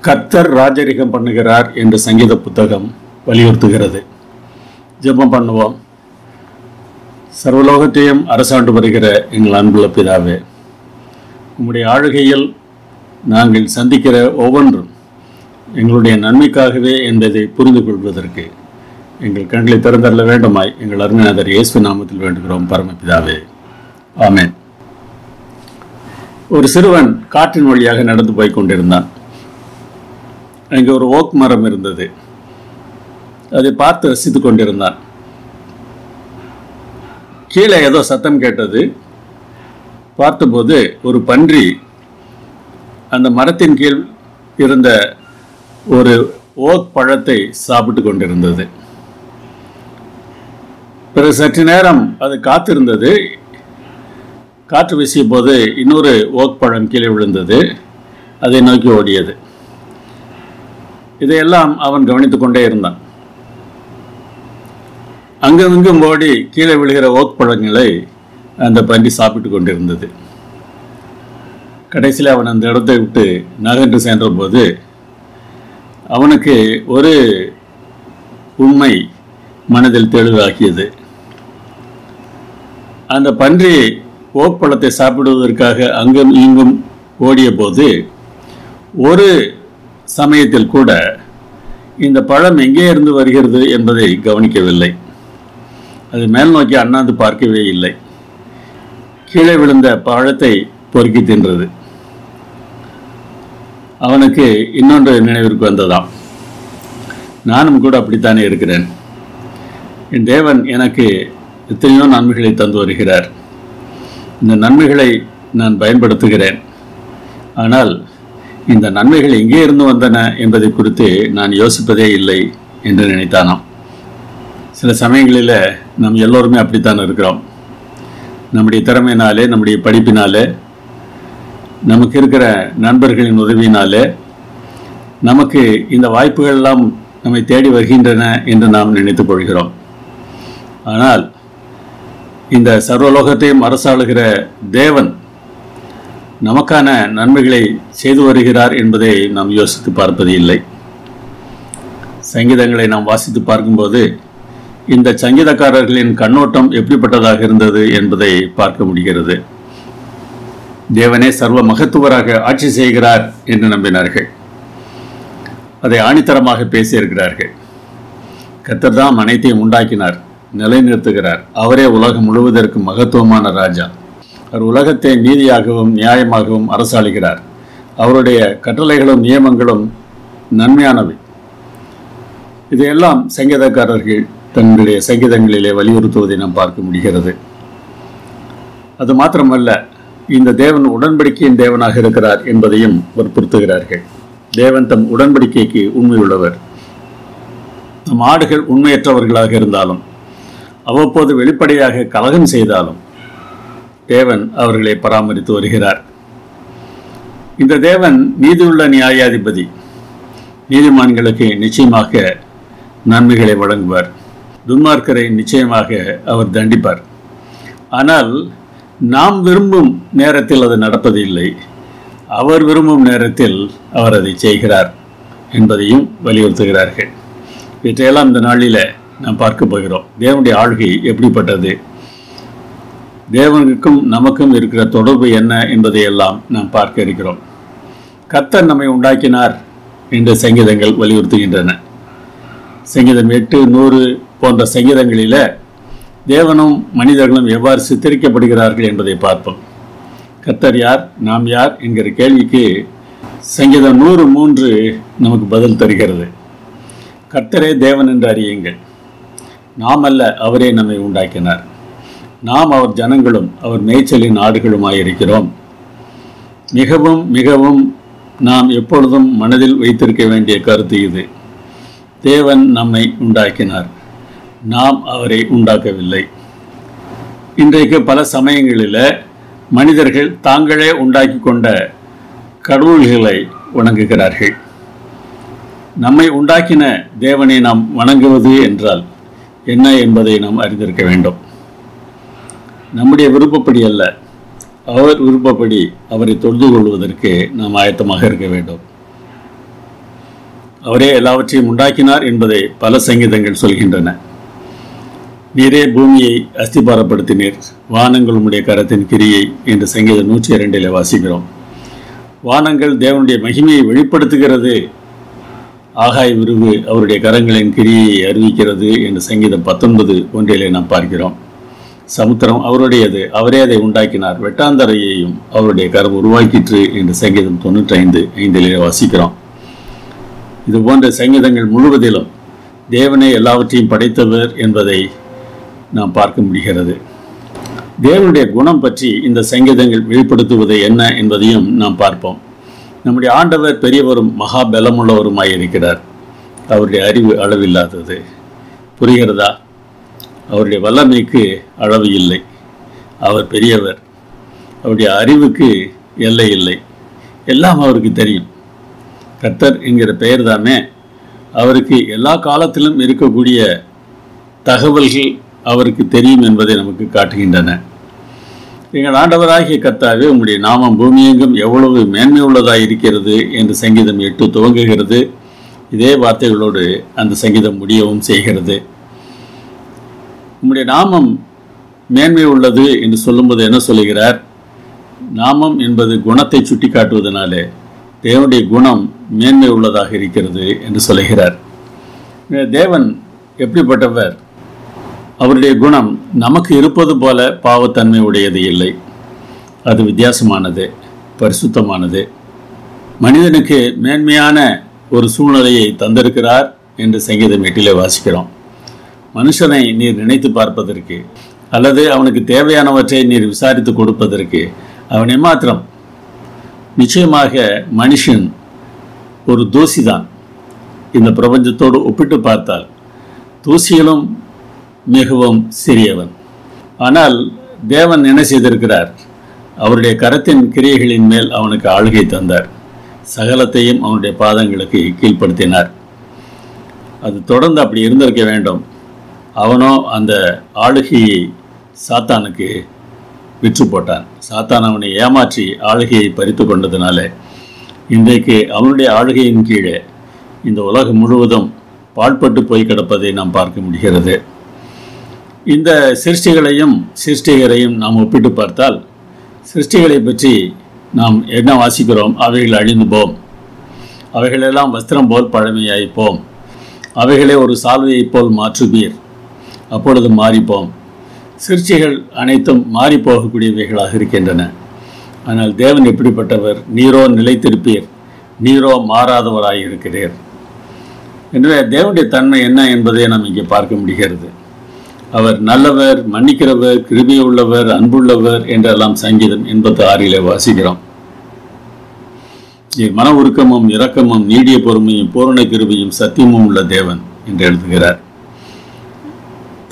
கர்த்தர் ராஜரிகம் பண்ணுகிறார் என்று சங்கீத புத்தகம் வலியுறுத்துகிறது. ஜெபம் பண்ணுவோம். சர்வலோகத்தையும் அரசாண்டு வருகிற எங்கள் அன்புள்ள பிதாவே, உம்முடைய ஆளுகையில் நாங்கள் சந்திக்கிற ஒவ்வொன்றும் எங்களுடைய நன்மைக்காகவே என்பதை புரிந்து கொள்வதற்கு எங்கள் கண்களை திறந்தள்ள வேண்டுமாய் எங்கள் அருமைநாதர் இயேசு நாமத்தில் வேண்டுகிறோம் பரமபிதாவே, ஆமென். ஒரு சிறுவன் காற்றின் வழியாக நடந்து போய் கொண்டிருந்தான். அங்கே ஒரு ஓக் மரம் இருந்தது. அதை பார்த்து ரசித்து கொண்டிருந்தான். கீழே ஏதோ சத்தம் கேட்டது. பார்த்தபோது ஒரு பன்றி அந்த மரத்தின் கீழ் இருந்த ஒரு ஓக் பழத்தை சாப்பிட்டு கொண்டிருந்தது. பிறகு சற்று நேரம் அது காத்திருந்தது. காற்று வீசிய போது இன்னொரு ஓக் பழம் கீழே விழுந்தது. அதை நோக்கி ஓடியது. இதையெல்லாம் அவன் கவனித்துக் கொண்டே இருந்தான். அங்கும் ஓடி கீழே விழுகிற ஓக் பழங்களை அந்த பன்றி சாப்பிட்டு கொண்டிருந்தது. கடைசியில் அவன் அந்த இடத்தை விட்டு நகர்ந்து சென்ற போது அவனுக்கு ஒரு உண்மை மனதில் தெளிவாக்கியது. அந்த பன்றி ஓக் பழத்தை சாப்பிடுவதற்காக அங்கும் இங்கும் ஓடிய போது ஒரு சமயத்தில் கூட இந்த பழம் எங்கே இருந்து வருகிறது என்பதை கவனிக்கவில்லை. அது மேல் நோக்கி அண்ணாந்து பார்க்கவே இல்லை. கீழே விழுந்த பழத்தை பொறுக்கி தின்றது. அவனுக்கு இன்னொன்று நினைவிற்கு வந்ததாம். நானும் கூட அப்படித்தானே இருக்கிறேன். என் தேவன் எனக்கு எத்தனையோ நன்மைகளை தந்து வருகிறார். இந்த நன்மைகளை நான் பயன்படுத்துகிறேன். ஆனால் இந்த நன்மைகள் எங்கே இருந்து வந்தன என்பதை குறித்து நான் யோசிப்பதே இல்லை என்று நினைத்தானாம். சில சமயங்களில் நாம் எல்லோருமே அப்படித்தான் இருக்கிறோம். நம்முடைய திறமையினாலே, நம்முடைய படிப்பினாலே, நமக்கு இருக்கிற நண்பர்களின் உதவியினாலே நமக்கு இந்த வாய்ப்புகள் எல்லாம் நம்மை தேடி வருகின்றன என்று நாம் நினைத்துக் கொள்கிறோம். ஆனால் இந்த சர்வலோகத்தையும் அரசாளுகிற தேவன் நமக்கான நன்மைகளை செய்து வருகிறார் என்பதை நாம் யோசித்து பார்ப்பது இல்லை. சங்கீதங்களை நாம் வாசித்து பார்க்கும்போது இந்த சங்கீதக்காரர்களின் கண்ணோட்டம் எப்படிப்பட்டதாக இருந்தது என்பதை பார்க்க முடிகிறது. தேவனே சர்வ மகத்துவராக ஆட்சி செய்கிறார் என்று நம்பினார்கள். அதை ஆணித்தரமாக பேசியிருக்கிறார்கள். கர்த்தர் தான் அனைத்தையும் உண்டாக்கினார், நிலைநிறுத்துகிறார். அவரே உலகம் முழுவதற்கு மகத்துவமான ராஜா. அவர் உலகத்தை நீதியாகவும் நியாயமாகவும் அரசாளுகிறார். அவருடைய கட்டளைகளும் நியமங்களும் நன்மையானவை. இதையெல்லாம் சங்கீதக்காரர்கள் தங்களுடைய சங்கீதங்களிலே வலியுறுத்துவதை நாம் பார்க்க முடிகிறது. அது மாத்திரமல்ல, இந்த தேவன் உடன்படிக்கையின் தேவனாக இருக்கிறார் என்பதையும் வற்புறுத்துகிறார்கள். தேவன் தம் உடன்படிக்கைக்கு உண்மையுள்ளவர். நம் ஆடுகள் உண்மையற்றவர்களாக இருந்தாலும், அவ்வப்போது வெளிப்படையாக கலகம் செய்தாலும் தேவன் அவர்களை பராமரித்து வருகிறார். இந்த தேவன் நீதியுள்ள நியாயாதிபதி. நீதிமான்களுக்கு நிச்சயமாக நன்மைகளை வழங்குவார். துன்மார்க்கரை நிச்சயமாக அவர் தண்டிப்பார். ஆனால் நாம் விரும்பும் நேரத்தில் அது நடப்பது இல்லை. அவர் விரும்பும் நேரத்தில் அவர் அதை செய்கிறார் என்பதையும் வலியுறுத்துகிறார்கள். இவற்றையெல்லாம் இந்த நாளில் நாம் பார்க்க போகிறோம். தேவனுடைய ஆளுகை எப்படிப்பட்டது, தேவனுக்கும் நமக்கும் இருக்கிற தொடர்பு என்ன என்பதையெல்லாம் நாம் பார்க்க இருக்கிறோம். கர்த்தர் நம்மை உண்டாக்கினார் என்று சங்கீதங்கள் வலியுறுத்துகின்றன. சங்கீதம் 8, 100 போன்ற சங்கீதங்களில் தேவனும் மனிதர்களும் எவ்வாறு சித்தரிக்கப்படுகிறார்கள் என்பதை பார்ப்போம். கர்த்தர் யார், நாம் யார் என்கிற கேள்விக்கு சங்கீதம் 103 நமக்கு பதில் தருகிறது. கர்த்தரே தேவன் என்று அறியுங்கள், நாம் அல்ல, அவரே நம்மை உண்டாக்கினார். நாம் அவர் ஜனங்களும் அவர் மேய்ச்சலின் ஆடுகளுமாயிருக்கிறோம். மிகவும் மிகவும் நாம் எப்பொழுதும் மனதில் வைத்திருக்க வேண்டிய கருத்து இது. தேவன் நம்மை உண்டாக்கினார், நாம் அவரை உண்டாக்கவில்லை. இன்றைக்கு பல சமயங்களில் மனிதர்கள் தாங்களே உண்டாக்கி கொண்ட கடவுள்களை வணங்குகிறார்கள். நம்மை உண்டாக்கின தேவனை நாம் வணங்குவது என்றால் என்ன என்பதை நாம் அறிந்திருக்க வேண்டும். நம்முடைய விருப்பப்படி அல்ல, அவர் விருப்பப்படி அவரை தொழுது கொள்வதற்கு நாம் ஆயத்தமாக இருக்க வேண்டும். அவரே எல்லாவற்றையும் உண்டாக்கினார் என்பதை பல சங்கீதங்கள் சொல்கின்றன. நீரே பூமியை அஸ்திபாரப்படுத்தினீர், வானங்கள் உம்முடைய கரத்தின் கிரியை என்று சங்கீதம் 102 வாசிக்கிறோம். வானங்கள் தேவனுடைய மகிமையை வெளிப்படுத்துகிறது, ஆகாய விரிவு அவருடைய கரங்களின் கிரியை அறிவிக்கிறது என்று சங்கீதம் 19:1 நாம் பார்க்கிறோம். சமுத்திரம் அவருடையது, அவரே அதை உண்டாக்கினார், வெட்டாந்தரையையும் அவருடைய கரம் உருவாக்கிற்று என்று சங்கீதம் 95:5 வாசிக்கிறோம். இது போன்ற சங்கீதங்கள் முழுவதிலும் தேவனே எல்லாவற்றையும் படைத்தவர் என்பதை நாம் பார்க்க முடிகிறது. தேவனுடைய குணம் பற்றி இந்த சங்கீதங்கள் வெளிப்படுத்துவது என்ன என்பதையும் நாம் பார்ப்போம். நம்முடைய ஆண்டவர் பெரியவரும் மகா பலமுள்ளவருமாய் இருக்கிறார். அவருடைய அறிவு அளவில்லாதது. புரிகிறதா? அவருடைய வல்லமைக்கு அளவு இல்லை. அவர் பெரியவர். அவருடைய அறிவுக்கு எல்லை இல்லை. எல்லாம் அவருக்கு தெரியும். கர்த்தர் என்கிற பெயர் தானே அவருக்கு எல்லா காலத்திலும் இருக்கக்கூடிய தகவல்கள் அவருக்கு தெரியும் என்பதை நமக்கு காட்டுகின்றன. எங்கள் ஆண்டவராகிய கர்த்தாவே, உம்முடைய நாமம் பூமியெங்கும் எவ்வளவு மேன்மை உள்ளதாக இருக்கிறது என்று சங்கீதம் 8 துவங்குகிறது. இதே வார்த்தைகளோடு அந்த சங்கீதம் முடியவும் செய்கிறது. உம்முடைய நாமம் மேன்மை உள்ளது என்று சொல்லும்போது என்ன சொல்லுகிறார்? நாமம் என்பது குணத்தை சுட்டி காட்டுவதனாலே தேவனுடைய குணம் மேன்மை உள்ளதாக இருக்கிறது என்று சொல்லுகிறார். தேவன் எப்படிப்பட்டவர்? அவருடைய குணம் நமக்கு இருப்பது போல பாவத்தன்மை உடையது இல்லை. அது வித்தியாசமானது, பரிசுத்தமானது. மனிதனுக்கு மேன்மையான ஒரு சூழ்நிலையை தந்திருக்கிறார் என்று சங்கீதம் 8 வாசிக்கிறோம். மனுஷனை நீர் நினைத்து பார்ப்பதற்கு அல்லது அவனுக்கு தேவையானவற்றை நீர் விசாரித்து கொடுப்பதற்கு அவனை மாத்திரம். நிச்சயமாக மனுஷன் ஒரு தூசிதான். இந்த பிரபஞ்சத்தோடு ஒப்பிட்டு பார்த்தால் தூசியிலும் மிகவும் சிறியவன். ஆனால் தேவன் என்ன செய்திருக்கிறார்? அவருடைய கரத்தின் கிரியைகளின் மேல் அவனுக்கு ஆளுகை தந்தார். சகலத்தையும் அவனுடைய பாதங்களுக்கு கீழ்ப்படுத்தினார். அது தொடர்ந்து அப்படி இருந்திருக்க வேண்டும். அவனோ அந்த ஆளுகையை சாத்தானுக்கு விற்று போட்டான். சாத்தான் அவனை ஏமாற்றி ஆளுகையை பறித்து கொண்டதுனால இன்றைக்கு அவனுடைய ஆளுகையின் கீழே இந்த உலகம் முழுவதும் பாழ்பட்டு போய் கிடப்பதை நாம் பார்க்க முடிகிறது. இந்த சிருஷ்டிகரையும் நாம் ஒப்பிட்டு பார்த்தால், சிருஷ்டிகளை பற்றி நாம் என்ன வாசிக்கிறோம்? அவைகள் அழிந்து போம், அவைகளெல்லாம் வஸ்திரம் போல் பழமையாய்ப்போம், அவைகளே ஒரு சால்வையைப் போல் மாற்றுவீர், அப்பொழுது மாறிப்போம். சிருஷ்டிகள் அனைத்தும் மாறிப்போகக்கூடியவைகளாக இருக்கின்றன. ஆனால் தேவன் எப்படிப்பட்டவர்? நீரோ நிலைத்திருப்பீர், நீரோ மாறாதவராய் இருக்கிறீர். எனவே தேவனுடைய தன்மை என்ன என்பதை நாம் இங்கே பார்க்க முடிகிறது. அவர் நல்லவர், மன்னிக்கிறவர், கிருபை உள்ளவர், அன்புள்ளவர் என்றெல்லாம் சங்கீதம் 86 வாசிக்கிறோம். மன உருக்கமும் இரக்கமும் நீடிய பொறுமையும் பூரண கிருபையும் சத்தியமும் உள்ள தேவன் என்று எழுதுகிறார்.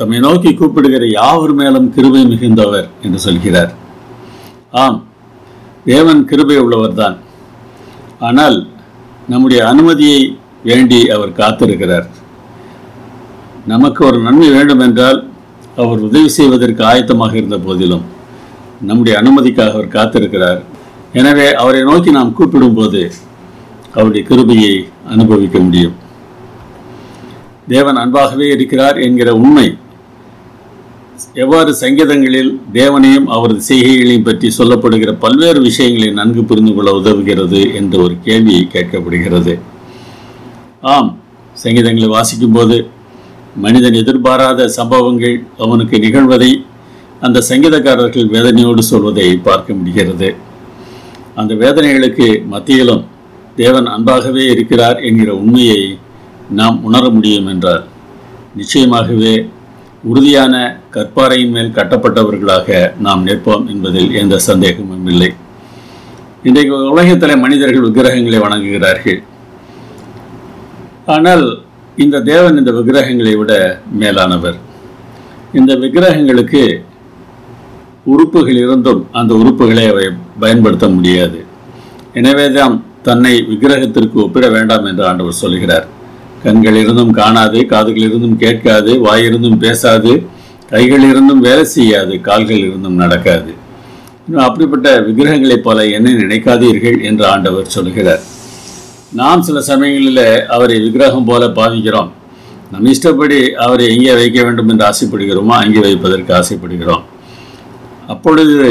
தம்மை நோக்கி கூப்பிடுகிற யாவர் மேலும் கிருபை மிகுந்தவர் என்று சொல்கிறார். ஆம், தேவன் கிருபை உள்ளவர் தான். ஆனால் நம்முடைய அனுமதியை வேண்டி அவர் காத்திருக்கிறார். நமக்கு ஒரு நன்மை வேண்டும் என்றால் அவர் உதவி செய்வதற்கு ஆயத்தமாக இருந்த போதிலும் நம்முடைய அனுமதிக்காக அவர் காத்திருக்கிறார். எனவே அவரை நோக்கி நாம் கூப்பிடும்போது அவருடைய கிருபையை அனுபவிக்க முடியும். தேவன் அன்பாகவே இருக்கிறார் என்கிற உண்மை எவ்வாறு சங்கீதங்களில் தேவனையும் அவரது செய்கைகளையும் பற்றி சொல்லப்படுகிற பல்வேறு விஷயங்களை நன்கு புரிந்து கொள்ள உதவுகிறது என்ற ஒரு கேள்வி கேட்கப்படுகிறது. ஆம், சங்கீதங்களை வாசிக்கும் போது மனிதன் எதிர்பாராத சம்பவங்கள் அவனுக்கு நிகழ்வதை அந்த சங்கீதக்காரர்கள் வேதனையோடு சொல்வதை பார்க்க முடிகிறது. அந்த வேதனைகளுக்கு மத்தியிலும் தேவன் அன்பாகவே இருக்கிறார் என்கிற உண்மையை நாம் உணர முடியும் என்றால் நிச்சயமாகவே உறுதியான கற்பாறையின் மேல் கட்டப்பட்டவர்களாக நாம் நிற்போம் என்பதில் எந்த சந்தேகமும் இல்லை. இன்றைக்கு உலகத்தில் மனிதர்கள் விக்கிரகங்களை வணங்குகிறார்கள். ஆனால் இந்த தேவன் இந்த விக்கிரகங்களை விட மேலானவர். இந்த விக்கிரகங்களுக்கு உறுப்புகள் இருந்தும் அந்த உறுப்புகளை அவை பயன்படுத்த முடியாது. எனவே தான் தன்னை விக்கிரகத்திற்கு ஒப்பிட வேண்டாம் என்று ஆண்டவர் சொல்கிறார். கண்கள் இருந்தும் காணாது, காதுகள் இருந்தும் கேட்காது, வாயிருந்தும் பேசாது, கைகள் இருந்தும் வேலை செய்யாது, கால்கள் இருந்தும் நடக்காது. இன்னும் அப்படிப்பட்ட விக்கிரகங்களைப் போல என்னை நினைக்காதீர்கள் என்று ஆண்டவர் சொல்கிறார். தேவன் எப்படிப்பட்டவர்? அவர் நாம் சில சமயங்களில் அவரை விக்கிரகம் போல பாவிக்கிறோம். நம் இஷ்டப்படி அவரை எங்கே வைக்க வேண்டும் என்று ஆசைப்படுகிறோமோ அங்கே வைப்பதற்கு ஆசைப்படுகிறோம். அப்பொழுது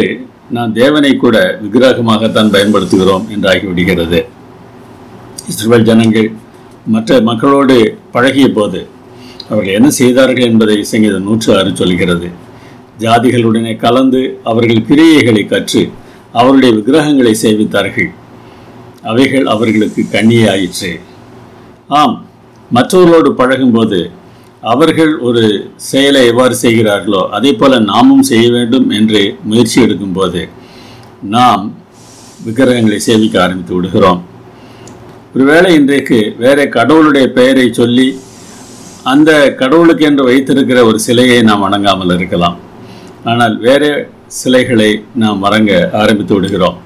நாம் தேவனை கூட விக்கிரகமாகத்தான் பயன்படுத்துகிறோம் என்றாகிவிடுகிறது. இஸ்ரவேல் ஜனங்கள் மற்ற மக்களோடு பழகிய போது அவர்கள் என்ன செய்தார்கள் என்பதை சங்கீதம் 106 சொல்கிறது. ஜாதிகளுடனே கலந்து அவர்கள் கிரியைகளை கற்று அவருடைய விக்கிரகங்களை சேவித்தார்கள். அவைகள் அவர்களுக்கு கண்ணியாயிற்று. ஆம், மற்றவர்களோடு பழகும்போது அவர்கள் ஒரு செயலை எவ்வாறு செய்கிறார்களோ அதே போல நாமும் செய்ய வேண்டும் என்று முயற்சி எடுக்கும்போது நாம் விக்கிரகங்களை சேவிக்க ஆரம்பித்து விடுகிறோம். ஒருவேளை இன்றைக்கு வேற கடவுளுடைய பெயரை சொல்லி அந்த கடவுளுக்கு என்று வைத்திருக்கிற ஒரு சிலையை நாம் வணங்காமல் இருக்கலாம். ஆனால் வேற சிலைகளை நாம் வணங்க ஆரம்பித்து விடுகிறோம்.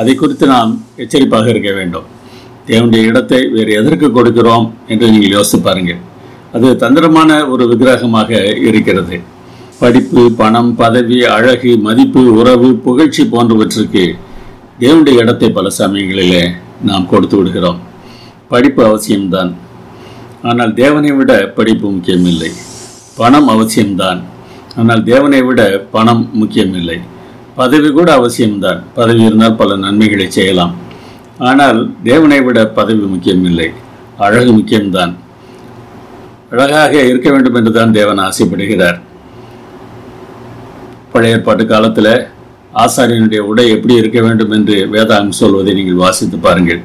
அதை குறித்து நாம் எச்சரிப்பாக இருக்க வேண்டும். தேவனுடைய இடத்தை வேறு எதற்கு கொடுக்கிறோம் என்று நீங்கள் யோசித்து பாருங்கள். அது தந்திரமான ஒரு விக்கிரகமாக இருக்கிறது. படிப்பு, பணம், பதவி, அழகு, மதிப்பு, உறவு, புகழ்ச்சி போன்றவற்றுக்கு தேவனுடைய இடத்தை பல சமயங்களிலே நாம் கொடுத்து விடுகிறோம். படிப்பு அவசியம்தான், ஆனால் தேவனை விட படிப்பு முக்கியமில்லை. பணம் அவசியம்தான், ஆனால் தேவனை விட பணம் முக்கியமில்லை. பதவி கூட அவசியம்தான், பதவி இருந்தால் பல நன்மைகளை செய்யலாம். ஆனால் தேவனை விட பதவி முக்கியமில்லை. அழகு முக்கியம்தான். அழகாக இருக்க வேண்டும் என்று தான் தேவன் ஆசைப்படுகிறார். பழைய ஏற்பாட்டு காலத்தில் ஆசாரியனுடைய உடை எப்படி இருக்க வேண்டும் என்று வேதாகம் சொல்வதை நீங்கள் வாசித்து பாருங்கள்.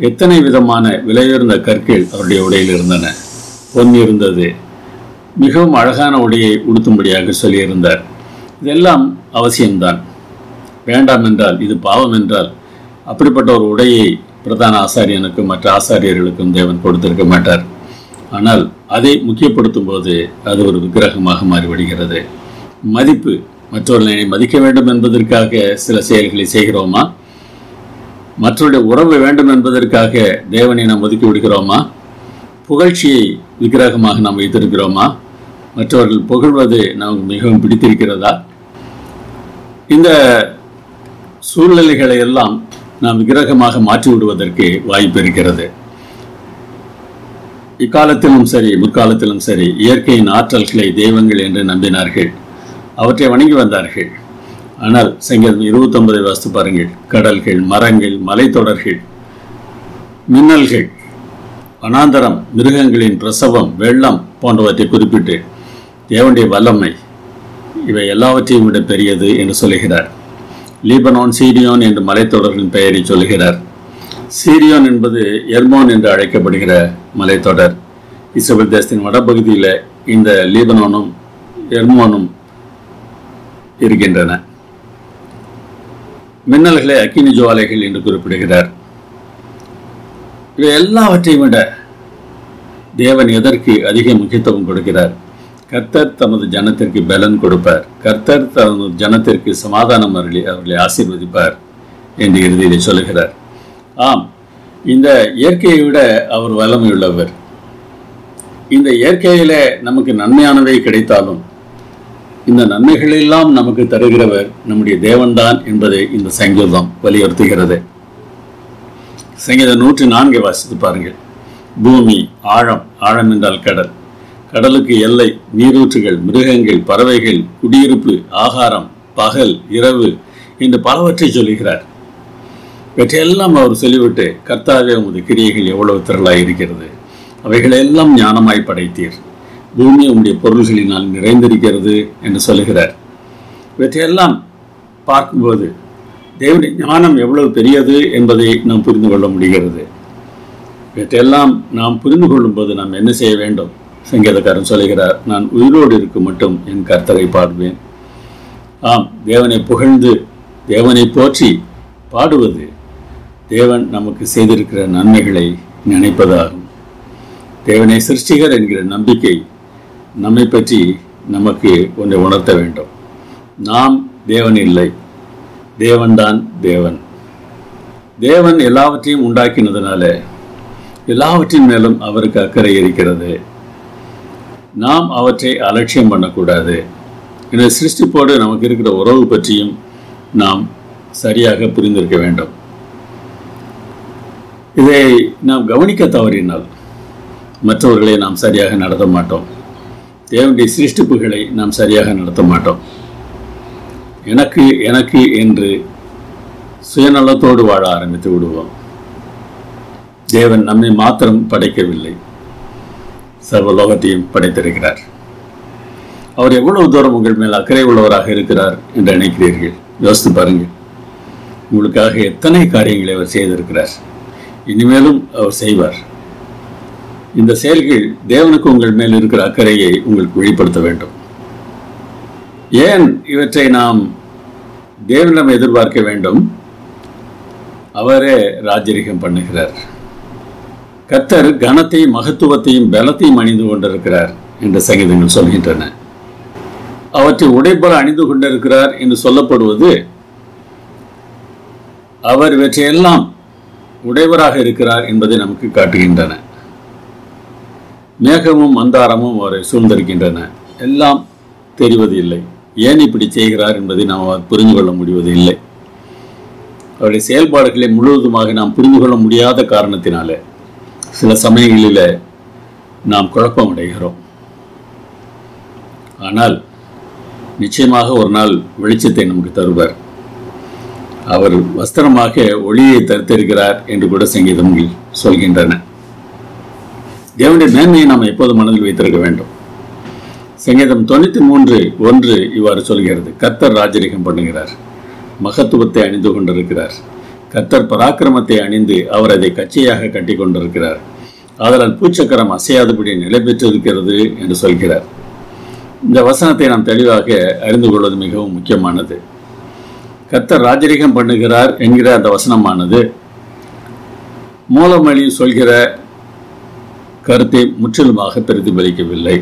எத்தனை விதமான விலையுயர்ந்த கற்கள் அவருடைய உடையில் இருந்தன. பொன் இருந்தது. மிகவும் அழகான உடையை உடுத்தும்படியாக சொல்லியிருந்தார். இதெல்லாம் அவசியம்தான். வேண்டாம் என்றால், இது பாவம் என்றால் அப்படிப்பட்ட ஒரு உடையை பிரதான ஆசாரியனுக்கும் மற்ற ஆசாரியர்களுக்கும் தேவன் கொடுத்திருக்க மாட்டார். ஆனால் அதை முக்கியப்படுத்தும் போது அது ஒரு விக்கிரகமாக மாறிவிடுகிறது. மதிப்பு, மற்றவர்களை மதிக்க வேண்டும் என்பதற்காக சில செயல்களை செய்கிறோமா? மற்றவருடைய உறவு வேண்டும் என்பதற்காக தேவனை நாம் ஒதுக்கி விடுகிறோமா? புகழ்ச்சியை விக்கிரகமாக நாம் வைத்திருக்கிறோமா? மற்றவர்கள் புகழ்வது நமக்கு மிகவும் பிடித்திருக்கிறதா? இந்த சூழ்நிலைகளை எல்லாம் நாம் விக்கிரகமாக மாற்றி விடுவதற்கு வாய்ப்பு இருக்கிறது. இக்காலத்திலும் சரி முற்காலத்திலும் சரி இயற்கையின் ஆற்றல்களை தெய்வங்கள் என்று நம்பினார்கள். அவற்றை வணங்கி வந்தார்கள். ஆனால் சங்கீதம் 29 வாசித்து பாருங்கள். கடல்கள், மரங்கள், மலைத்தொடர்கள், மின்னல்கள், வனாந்தரம், மிருகங்களின் பிரசவம், வெள்ளம் போன்றவற்றை குறிப்பிட்டு தேவனுடைய வல்லமை இவை எல்லாவற்றையும் விட பெரியது என்று சொல்லுகிறார். லீபனோன், சீரியோன் என்று மலைத்தொடர்களின் பெயரை சொல்லுகிறார். சீரியோன் என்பது எர்மோன் என்று அழைக்கப்படுகிற மலைத்தொடர். இஸ்ரவேல் தேசத்தின் வடபகுதியில் இந்த லீபனோனும் எர்மோனும் இருக்கின்றன. மின்னல்களை அக்கினி ஜுவாலைகள் என்று குறிப்பிடுகிறார். இவை எல்லாவற்றையும் விட தேவன் எதற்கு அதிக முக்கியத்துவம் கொடுக்கிறார்? கர்த்தர் தமது ஜனத்திற்கு பலன் கொடுப்பார். கர்த்தர் தமது ஜனத்திற்கு சமாதானம் அவர்களை ஆசீர்வதிப்பார் என்று இறுதியிலே சொல்லுகிறார். ஆம், இந்த இயற்கையை விட அவர் வல்லமையுள்ளவர். இந்த இயற்கையில நமக்கு நன்மையானவை கிடைத்தாலும் இந்த நன்மைகளெல்லாம் நமக்கு தருகிறவர் நம்முடைய தேவன்தான் என்பதை இந்த சங்கீதம் வலியுறுத்துகிறது. சங்கீதம் 104 வாசித்து பாருங்கள். பூமி ஆழம், ஆழம் என்றால் கடல், கடலுக்கு எல்லை, நீரூற்றுகள், மிருகங்கள், பறவைகள், குடியிருப்பு, ஆகாரம், பகல், இரவு என்று பலவற்றை சொல்லுகிறார். இவற்றையெல்லாம் அவர் சொல்லிவிட்டு, கர்த்தாவே உமது கிரியைகள் எவ்வளவு திரளாய் இருக்கிறது, அவைகளெல்லாம் ஞானமாய் படைத்தீர், பூமி உம்முடைய பொருள்களினால் நிறைந்திருக்கிறது என்று சொல்லுகிறார். இவற்றையெல்லாம் பார்க்கும்போது தேவனுடைய ஞானம் எவ்வளவு பெரியது என்பதை நாம் புரிந்து கொள்ள முடிகிறது. இவற்றையெல்லாம் நாம் புரிந்து கொள்ளும் போது நாம் என்ன செய்ய வேண்டும்? சங்கீதக்காரன் சொல்லுகிறார், நான் உயிரோடு இருக்கும் மட்டும் என் கர்த்தரை பாடுவேன். ஆம், தேவனை புகழ்ந்து தேவனை போற்றி பாடுவது தேவன் நமக்கு செய்திருக்கிற நன்மைகளை நினைப்பதாகும். தேவனை சிருஷ்டிகர் என்கிற நம்பிக்கை நம்மை பற்றி நமக்கு ஒன்றை உணர்த்த வேண்டும். நாம் தேவன் இல்லை, தேவன்தான் தேவன். தேவன் எல்லாவற்றையும் உண்டாக்கினதுனால எல்லாவற்றின் மேலும் அவருக்கு அக்கறை இருக்கிறது. நாம் அவற்றை அலட்சியம் பண்ணக்கூடாது. இந்த சிருஷ்டிப்போடு நமக்கு இருக்கிற உறவு பற்றியும் நாம் சரியாக புரிந்திருக்க வேண்டும். இதை நாம் கவனிக்க தவறினால் மற்றவர்களை நாம் சரியாக நடத்த மாட்டோம். தேவனுடைய சிருஷ்டிப்புகளை நாம் சரியாக நடத்த மாட்டோம். எனக்கு எனக்கு என்று சுயநலத்தோடு வாழ ஆரம்பித்து விடுவோம். தேவன் நம்மை மாத்திரம் படைக்கவில்லை, சர்வலோகத்தையும் படைத்திருக்கிறார். அவர் எவ்வளவு தூரம் உங்கள் மேல் அக்கறை உள்ளவராக இருக்கிறார் என்று நினைக்கிறீர்கள்? யோசித்து பாருங்கள். உங்களுக்காக எத்தனை காரியங்களை அவர் செய்திருக்கிறார், இனிமேலும் அவர் செய்வார். இந்த செயல்கள் தேவனுக்கு உங்கள் மேல் இருக்கிற அக்கறையை உங்களுக்கு வெளிப்படுத்த வேண்டும். ஏன் இவற்றை நாம் தேவனிடம் எதிர்பார்க்க வேண்டும்? அவரே ராஜரிகம் பண்ணுகிறார். கர்த்தர் கனத்தையும் மகத்துவத்தையும் பலத்தையும் அணிந்து கொண்டிருக்கிறார் என்று சங்கீதங்கள் சொல்கின்றன. அவற்றை உடைபோல அணிந்து கொண்டிருக்கிறார் என்று சொல்லப்படுவது அவர் இவற்றையெல்லாம் உடையவராக இருக்கிறார் என்பதை நமக்கு காட்டுகின்றன. மேகமும் மந்தாரமும் அவரை சூழ்ந்திருக்கின்றன. எல்லாம் தெரிவது இல்லை. ஏன் இப்படி செய்கிறார் என்பதை நாம் புரிந்து கொள்ள முடிவது இல்லை. அவருடைய செயல்பாடுகளை முழுவதுமாக நாம் புரிந்து கொள்ள முடியாத காரணத்தினாலே சில சமயங்களில் நாம் குழப்பம் அடைகிறோம். ஆனால் நிச்சயமாக ஒரு நாள் வெளிச்சத்தை நமக்கு தருவார். அவர் வஸ்திரமாக ஒளியை தரித்திருக்கிறார் என்று கூட சங்கீதங்கள் சொல்கின்றன. தேவனுடைய மேன்மையை நாம் எப்போது மனதில் வைத்திருக்க வேண்டும். சங்கீதம் 93:1 இவ்வாறு சொல்கிறது: கர்த்தர் ராஜரிகம் பண்ணுகிறார், மகத்துவத்தை அணிந்து கொண்டிருக்கிறார். கர்த்தர் பராக்கிரமத்தை அணிந்து அவர் அதை கச்சையாக கட்டி கொண்டிருக்கிறார். ஆதலால் பூச்சக்கரம் அசையாதபடி நிலை பெற்றிருக்கிறது என்று சொல்கிறார். இந்த வசனத்தை நாம் தெளிவாக அறிந்து கொள்வது மிகவும் முக்கியமானது. கர்த்தர் ராஜரிகம் பண்ணுகிறார் என்கிற அந்த வசனமானது மூலமொழி சொல்கிற கருத்தை முற்றிலுமாக பிரதிபலிக்கவில்லை.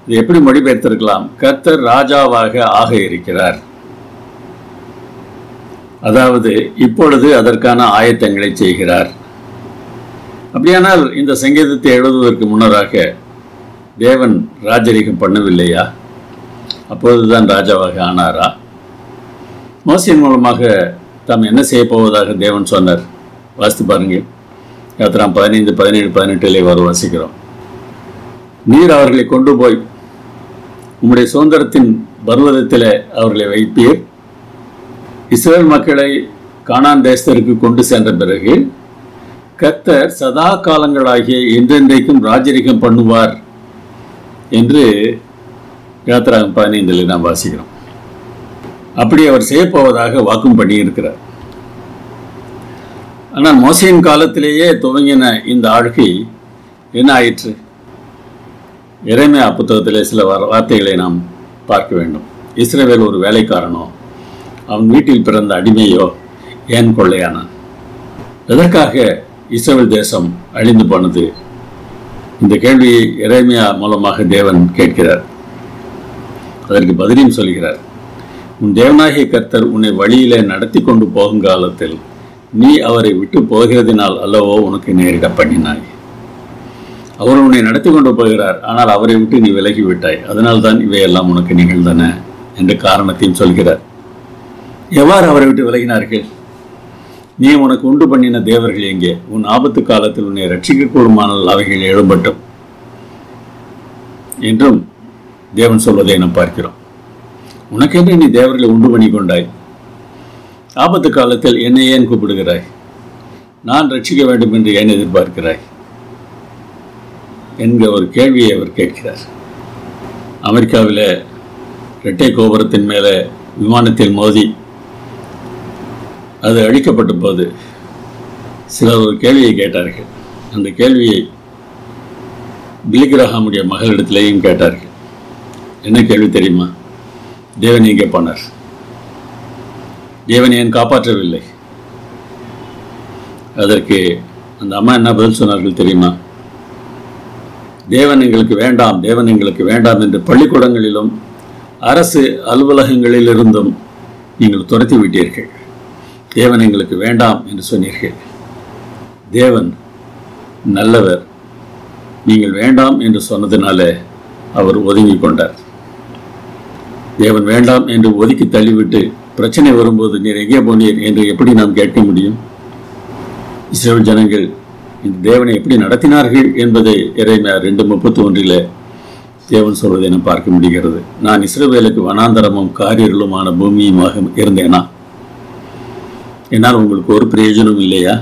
இது எப்படி மொழிபெயர்த்திருக்கலாம்? கர்த்தர் ராஜாவாக ஆக இருக்கிறார், அதாவது இப்பொழுது அதற்கான ஆயத்தங்களை செய்கிறார். அப்படியானால் இந்த சங்கீதத்தை எழுதுவதற்கு முன்னராக தேவன் ராஜரிகம் பண்ணவில்லையா? அப்பொழுதுதான் ராஜாவாக ஆனாரா? மோசேயின் மூலமாக தாம் என்ன செய்ய போவதாக தேவன் சொன்னார். வாசித்து பாருங்கள். யாத்திராம் 15, 17, 18 வரை வாசிக்கிறோம். நீர் அவர்களை கொண்டு போய் உம்முடைய சுதந்திரத்தின் பர்வதத்தில் அவர்களை வைப்பீர். இஸ்ரேல் மக்களை கானான் தேசத்திற்கு கொண்டு சென்ற பிறகு கர்த்தர் சதா காலங்களாகிய என்றென்றைக்கும் ராஜரிகம் பண்ணுவார் என்று யாத்திராகம் 15 நாம் வாசிக்கிறோம். அப்படி அவர் செய்யப்போவதாக வாக்கும் பண்ணி இருக்கிறார். ஆனால் மோசேயின் காலத்திலேயே துவங்கின இந்த ஆட்சி என்ன ஆயிற்று? எரேமியா புத்தகத்திலே சில வார்த்தைகளை நாம் பார்க்க வேண்டும். இஸ்ரவேல் ஒரு வேலைக்காரனோ, அவன் வீட்டில் பிறந்த அடிமையோ ஏன் கொள்ளையானான்? எதற்காக இஸ்ரவேல் தேசம் அழிந்து போனது? இந்த கேள்வியை எரேமியா மூலமாக தேவன் கேட்கிறார். அதற்கு பதிலையும் சொல்கிறார். உன் தேவனாகிய கர்த்தர் உன்னை வழியிலே நடத்தி கொண்டு போகும் காலத்தில் நீ அவரை விட்டு போகிறதினால் அல்லவோ உனக்கு நேரிட பண்ணினாய். அவர் உன்னை நடத்தி கொண்டு போகிறார், ஆனால் அவரை விட்டு நீ விலகிவிட்டாய், அதனால்தான் இவையெல்லாம் உனக்கு நிகழ்ந்தன என்ற காரணத்தையும் சொல்கிறார். எவ்வாறு அவரை விட்டு விலகினார்கள்? நீ உனக்கு உண்டு பண்ணின தேவர்கள் எங்கே? உன் ஆபத்து காலத்தில் உன்னை ரட்சிக்க கூடுமானால் அவைகள் எழும்பட்டும் என்றும் தேவன் சொல்வதை நாம் பார்க்கிறோம். உனக்கென்று நீ தேவர்களை உண்டு பண்ணி கொண்டாய், ஆபத்து காலத்தில் என்னை ஏன் கூப்பிடுகிறாய்? நான் ரட்சிக்க வேண்டும் என்று ஏன் எதிர்பார்க்கிறாய் என்கிற ஒரு கேள்வியை அவர் கேட்கிறார். அமெரிக்காவில் இரட்டை கோபுரத்தின் மேலே விமானத்தில் மோதி அது அழிக்கப்பட்ட போது சிலர் ஒரு கேள்வியை கேட்டார்கள். அந்த கேள்வியை பில்லி கிரஹாமுடைய மகளிடத்திலேயும் கேட்டார்கள். என்ன கேள்வி தெரியுமா? தேவன் எங்கே போனார்? தேவன் ஏன் காப்பாற்றவில்லை? அதற்கு அந்த அம்மா என்ன பதில் சொன்னார்கள் தெரியுமா? தேவன் எங்களுக்கு வேண்டாம், தேவன் எங்களுக்கு வேண்டாம் என்று பள்ளிக்கூடங்களிலும் அரசு அலுவலகங்களிலிருந்தும் நீங்கள் துரத்தி விட்டீர்கள். தேவன் எங்களுக்கு வேண்டாம் என்று சொன்னீர்கள். தேவன் நல்லவர். நீங்கள் வேண்டாம் என்று சொன்னதினால அவர் ஒதுங்கி கொண்டார். தேவன் வேண்டாம் என்று ஒதுக்கி தள்ளிவிட்டு பிரச்சனை வரும்போது நீர் எங்கே போனீர் என்று எப்படி நாம் கேட்க முடியும்? இஸ்ரவேல் ஜனங்கள் இந்த தேவனை எப்படி நடத்தினார்கள் என்பதை எரேமியா 2:31 தேவன் சொல்வதை நாம் பார்க்க முடிகிறது. நான் இஸ்ரவேலுக்கு வனாந்தரமும் காரிருளுமான பூமியுமாக இருந்தேனா? என்னால் உங்களுக்கு ஒரு பிரயோஜனம் இல்லையா?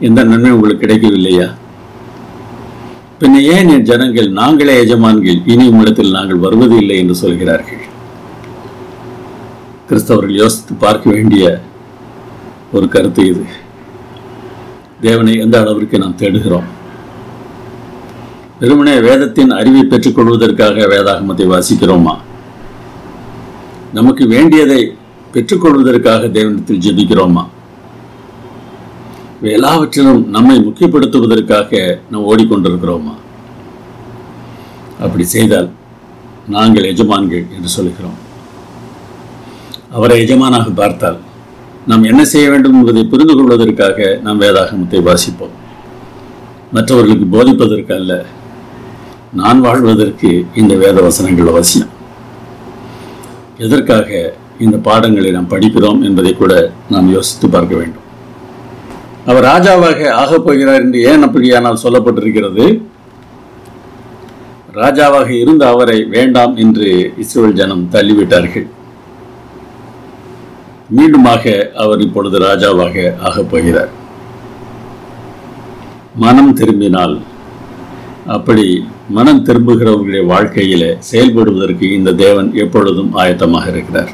எந்த நன்மை உங்களுக்கு கிடைக்கவில்லையா? பின்ன ஏன் என் ஜனங்கள் நாங்களே எஜமான்கள், இனி உம்மிடத்தில் நாங்கள் வருவது இல்லை என்று சொல்கிறார்கள்? கிறிஸ்தவர்கள் யோசித்து பார்க்க வேண்டிய ஒரு கருத்து இது. தேவனை எந்த அளவிற்கு நாம் தேடுகிறோம்? வெறுமனே வேதத்தின் அறிவை பெற்றுக் கொள்வதற்காக வேதாகமத்தை வாசிக்கிறோமா? நமக்கு வேண்டியதை பெற்றுக்கொள்வதற்காக தேவனிடத்தில் ஜெபிக்கிறோமா? எல்லாவற்றிலும் நம்மை முக்கியப்படுத்துவதற்காக நாம் ஓடிக்கொண்டிருக்கிறோமா? அப்படி செய்தால் நாங்கள் எஜமான்கள் என்று சொல்கிறோம். அவரை எஜமானாக பார்த்தால் நாம் என்ன செய்ய வேண்டும் என்பதை புரிந்து கொள்வதற்காக நாம் வேதாகமத்தை வாசிப்போம். மற்றவர்களுக்கு போதிப்பதற்கு அல்ல, நான் வாழ்வதற்கு இந்த வேத வசனங்கள் அவசியம். எதற்காக இந்த பாடங்களை நாம் படிக்கிறோம் என்பதை கூட நாம் யோசித்து பார்க்க வேண்டும். அவர் ராஜாவாக ஆகப் போகிறார் என்று ஏன் அப்படியானால் சொல்லப்பட்டிருக்கிறது? ராஜாவாக இருந்த அவரை வேண்டாம் என்று இஸ்ரவேல் ஜனம் தள்ளிவிட்டார்கள். மீண்டுமாக அவர் இப்பொழுது ராஜாவாக ஆகப் போகிறார். மனம் திரும்பினால், அப்படி மனம் திரும்புகிறவர்களுடைய வாழ்க்கையில செயல்படுவதற்கு இந்த தேவன் எப்பொழுதும் ஆயத்தமாக இருக்கிறார்.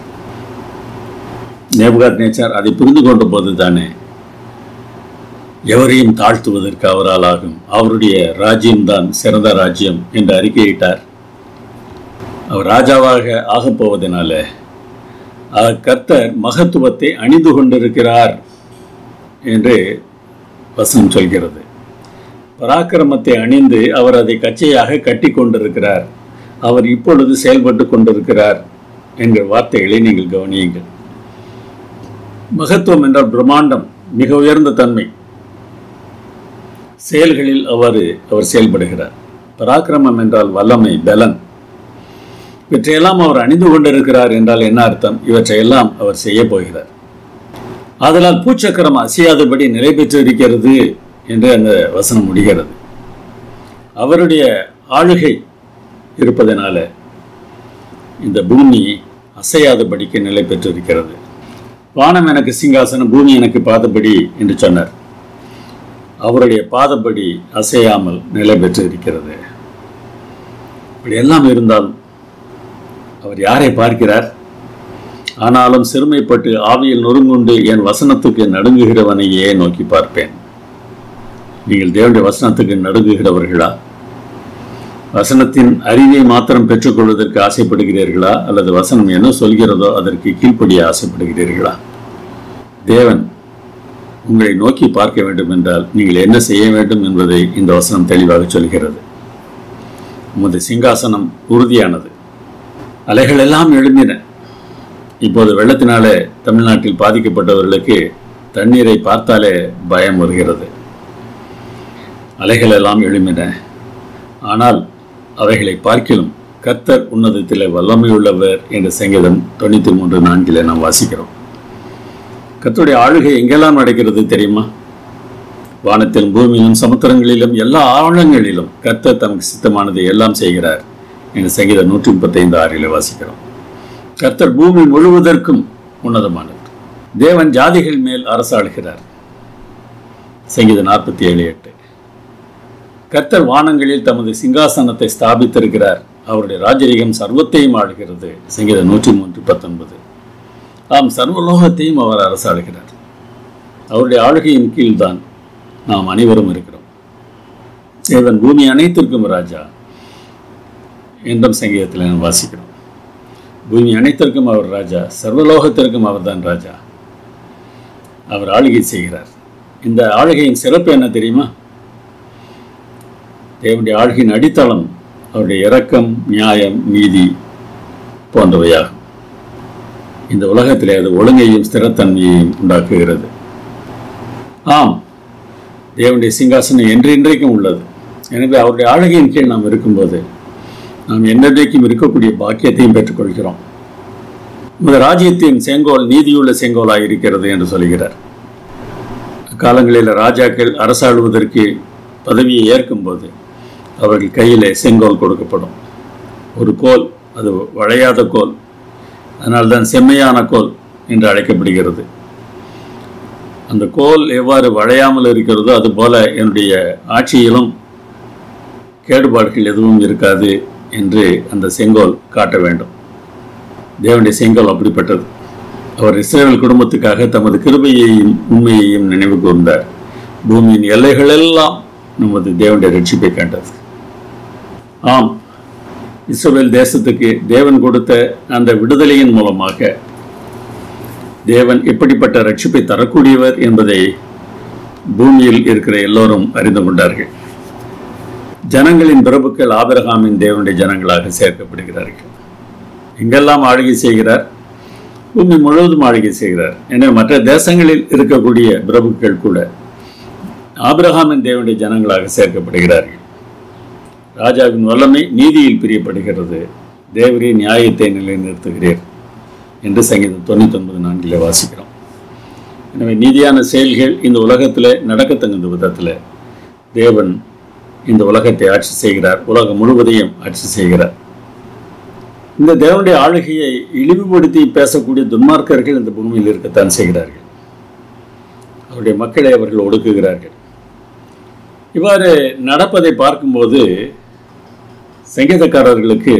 நேபுகாத்நேச்சார் அதை புரிந்து கொண்ட போது தானே எவரையும் தாழ்த்துவதற்கு அவரால் ஆகும், அவருடைய ராஜ்யம்தான் சிறந்த ராஜ்யம் என்று அறிக்கையிட்டார். அவர் ராஜாவாக ஆகப் போவதனால கர்த்தர் மகத்துவத்தை அணிந்து கொண்டிருக்கிறார் என்று வசனம் சொல்கிறது. பராக்கிரமத்தை அணிந்து அவர் அதை கச்சையாக கட்டி கொண்டிருக்கிறார். அவர் இப்பொழுது செயல்பட்டு கொண்டிருக்கிறார் என்கிற வார்த்தைகளை நீங்கள் கவனியுங்கள். மகத்துவம் என்றால் பிரம்மாண்டம், மிக உயர்ந்த தன்மை. செயல்களில் அவர் செயல்படுகிறார். பராக்கிரமம் என்றால் வல்லமை, பலன். இவற்றையெல்லாம் அவர் அணிந்து கொண்டிருக்கிறார் என்றால் என்ன அர்த்தம்? இவற்றையெல்லாம் அவர் செய்ய போகிறார். ஆதலால் பூச்சக்கரம் அசையாதபடி நிலை பெற்று இருக்கிறது என்று அந்த வசனம் முடிகிறது. அவருடைய ஆளுகை இருப்பதனால இந்த பூமி அசையாதபடிக்கு நிலை பெற்றிருக்கிறது. வானம் எனக்கு சிங்காசனம், பூமி எனக்கு பாதப்படி என்று சொன்னார். அவருடைய பாதப்படி அசையாமல் நிலை பெற்று இருக்கிறது. இப்படி எல்லாம் இருந்தாலும் அவர் யாரை பார்க்கிறார்? ஆனாலும் சிறுமைப்பட்டு ஆவியில் நொறுங்குண்டு என் வசனத்துக்கு நடுங்குகிறவனையே நோக்கி பார்ப்பேன். நீங்கள் தேவனுடைய வசனத்துக்கு நடுங்குகிறவர்களா? வசனத்தின் அறிவை மாத்திரம் பெற்றுக்கொள்வதற்கு ஆசைப்படுகிறீர்களா? அல்லது வசனம் என்ன சொல்கிறதோ அதற்கு கீழ்ப்படிய ஆசைப்படுகிறீர்களா? தேவன் உங்களை நோக்கி பார்க்க வேண்டும் என்றால் நீங்கள் என்ன செய்ய வேண்டும் என்பதை இந்த வசனம் தெளிவாக சொல்கிறது. உமது சிங்காசனம் உறுதியானது. அலைகள் எல்லாம் எழும்பின. இப்போது வெள்ளத்தினாலே தமிழ்நாட்டில் பாதிக்கப்பட்டவர்களுக்கு தண்ணீரை பார்த்தாலே பயம் வருகிறது. அலைகள் எல்லாம் எழும்பின. ஆனால் அவைகளை பார்க்கிலும் கர்த்தர் உன்னதத்திலே வல்லமையுள்ளவர் என்ற சங்கீதம் 93:4 நாம் வாசிக்கிறோம். கர்த்தருடைய ஆளுகை எங்கெல்லாம் நடக்கிறது தெரியுமா? வானத்திலும் பூமியிலும் சமுத்திரங்களிலும் எல்லா ஆழங்களிலும் கர்த்தர் தமக்கு சித்தமானதை எல்லாம் செய்கிறார் என்று சங்கீதம் 135:6 வாசிக்கிறோம். கர்த்தர் பூமி முழுவதற்கும் உன்னதமானவர். தேவன் ஜாதிகள் மேல் அரசாளுகிறார். சங்கீதம் 47:8. கர்த்தர் வானங்களில் தமது சிங்காசனத்தை ஸ்தாபித்திருக்கிறார். அவருடைய ராஜரீகம் சர்வத்தையும் ஆளுகிறது. சங்கீதம் 103:19. ஆம், சர்வலோகத்தையும் அவர் அரசாளுகிறார். அவருடைய ஆளுகையின் கீழ்தான் நாம் அனைவரும் இருக்கிறோம். தேவன் பூமி அனைத்திற்கும் ராஜா என்றும் சங்கீதத்தில் நாம் வாசிக்கிறோம். பூமி அனைத்திற்கும் அவர் ராஜா, சர்வலோகத்திற்கும் அவர் தான் ராஜா. அவர் ஆளுகை செய்கிறார். இந்த ஆளுகையின் சிறப்பு என்ன தெரியுமா? தேவனுடைய ஆளுகையின் அடித்தளம் அவருடைய இரக்கம், நியாயம், நீதி போன்றவையாகும். இந்த உலகத்திலே அது ஒழுங்கையும் ஸ்திரத்தன்மையையும் உண்டாக்குகிறது. ஆம், தேவனுடைய சிங்காசனம் என்றைக்கும் உள்ளது. எனவே அவருடைய ஆளுகையின் கீழ் நாம் இருக்கும்போது நாம் என்றைக்கும் இருக்கக்கூடிய பாக்கியத்தையும் பெற்றுக்கொள்கிறோம். இந்த ராஜ்யத்தின் செங்கோல் நீதியுள்ள செங்கோலாக இருக்கிறது என்று சொல்கிறார். அக்காலங்களில் ராஜாக்கள் அரசாளுவதற்கு பதவியை ஏற்கும்போது அவர்கள் கையில் செங்கோல் கொடுக்கப்படும். ஒரு கோல், அது வளையாத கோல், அதனால்தான் செம்மையான கோல் என்று அழைக்கப்படுகிறது. அந்த கோல் எவ்வாறு வளையாமல் இருக்கிறதோ அதுபோல என்னுடைய ஆட்சியிலும் கேடுபாடுகள் எதுவும் இருக்காது என்று அந்த செங்கோல் காட்ட வேண்டும். தேவனுடைய செங்கோல் அப்படிப்பட்டது. அவர் இஸ்ரவேல் குடும்பத்துக்காக தமது கிருபையையும் உண்மையையும் நினைவு கூர்ந்தார். பூமியின் எல்லைகளெல்லாம் நமது தேவனுடைய ரட்சிப்பை கண்டது. ஆம், இஸ்ரவேல் தேசத்துக்கு தேவன் கொடுத்த அந்த விடுதலையின் மூலமாக தேவன் எப்படிப்பட்ட ரட்சிப்பை தரக்கூடியவர் என்பதை பூமியில் இருக்கிற எல்லோரும் அறிந்து கொண்டார்கள். ஜனங்களின் பிரபுக்கள் ஆபிரகாமின் தேவனுடைய ஜனங்களாக சேர்க்கப்படுகிறார்கள். எங்கெல்லாம் ஆளுகை செய்கிறார்? பூமி முழுவதும் ஆளுகை செய்கிறார். எனவே மற்ற தேசங்களில் இருக்கக்கூடிய பிரபுக்கள் கூட ஆபிரகாமின் தேவனுடைய ஜனங்களாக சேர்க்கப்படுகிறார்கள். ராஜாவின் வல்லமை நீதியில் பிரியப்படுகிறது. தேவரே நியாயத்தை நிலைநிறுத்துகிறீர் என்று சங்கீதம் 99:4 வாசிக்கிறோம். எனவே நீதியான செயல்கள் இந்த உலகத்தில் நடக்கத்தகுந்த விதத்தில் தேவன் இந்த உலகத்தை ஆட்சி செய்கிறார். உலகம் முழுவதையும் ஆட்சி செய்கிறார். இந்த தேவனுடைய ஆளுகையை இழிவுபடுத்தி பேசக்கூடிய துன்மார்க்கர்கள் இந்த பூமியில் இருக்கத்தான் செய்கிறார்கள். அவருடைய மக்களை அவர்கள் ஒடுக்குகிறார்கள். இவ்வாறு நடப்பதை பார்க்கும்போது சங்கீதக்காரர்களுக்கு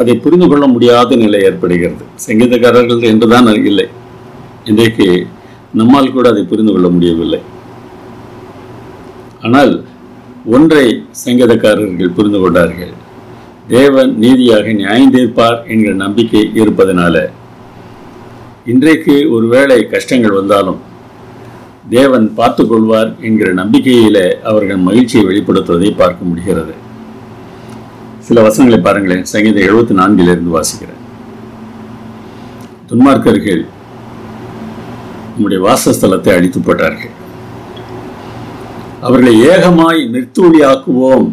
அதை புரிந்து கொள்ள முடியாத நிலை ஏற்படுகிறது. சங்கீதக்காரர்கள் என்றுதான் இல்லை, இன்றைக்கு நம்மால் கூட அதை புரிந்து கொள்ள முடியவில்லை. ஆனால் ஒன்றை சங்கீதக்காரர்கள் புரிந்து கொண்டார்கள். தேவன் நீதியாக நியாயம் தீர்ப்பார் என்கிற நம்பிக்கை இருப்பதனால இன்றைக்கு ஒருவேளை கஷ்டங்கள் வந்தாலும் தேவன் பார்த்து கொள்வார் என்கிற நம்பிக்கையில அவர்கள் மகிழ்ச்சியை வெளிப்படுத்துவதை பார்க்க முடிகிறது. சில வசனங்களை பாருங்களேன். சங்கீதம் 74 வாசிக்கிறேன். துன்மார்க்கர்கள் நம்முடைய வாசஸ்தலத்தை அழித்து போட்டார்கள். அவர்களை ஏகமாய் நிர்த்தூளியாக்குவோம்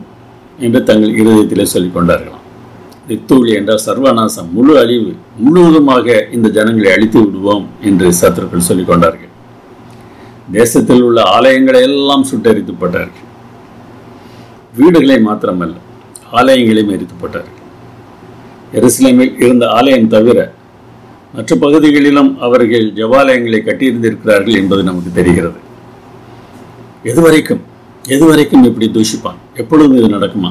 என்று தங்கள் இருதயத்திலே சொல்லிக் கொண்டார்களாம். நிர்த்தூளி என்றால் சர்வநாசம், முழு அழிவு, முழுவதுமாக இந்த ஜனங்களை அழித்து விடுவோம் என்று சத்துருக்கள் சொல்லிக் கொண்டார்கள். தேசத்தில் உள்ள ஆலயங்களை எல்லாம் சுட்டெரித்து போட்டார்கள். வீடுகளை மாத்திரமல்ல, ஆலயங்களையும் எரித்து போட்டார்கள். எருசலேமில் இருந்த ஆலயம் தவிர மற்ற பகுதிகளிலும் அவர்கள் ஜெபாலயங்களை கட்டியிருந்திருக்கிறார்கள் என்பது நமக்கு தெரிகிறது. எதுவரைக்கும் இப்படி தூஷிப்பான்? எப்பொழுதும் இது நடக்குமா?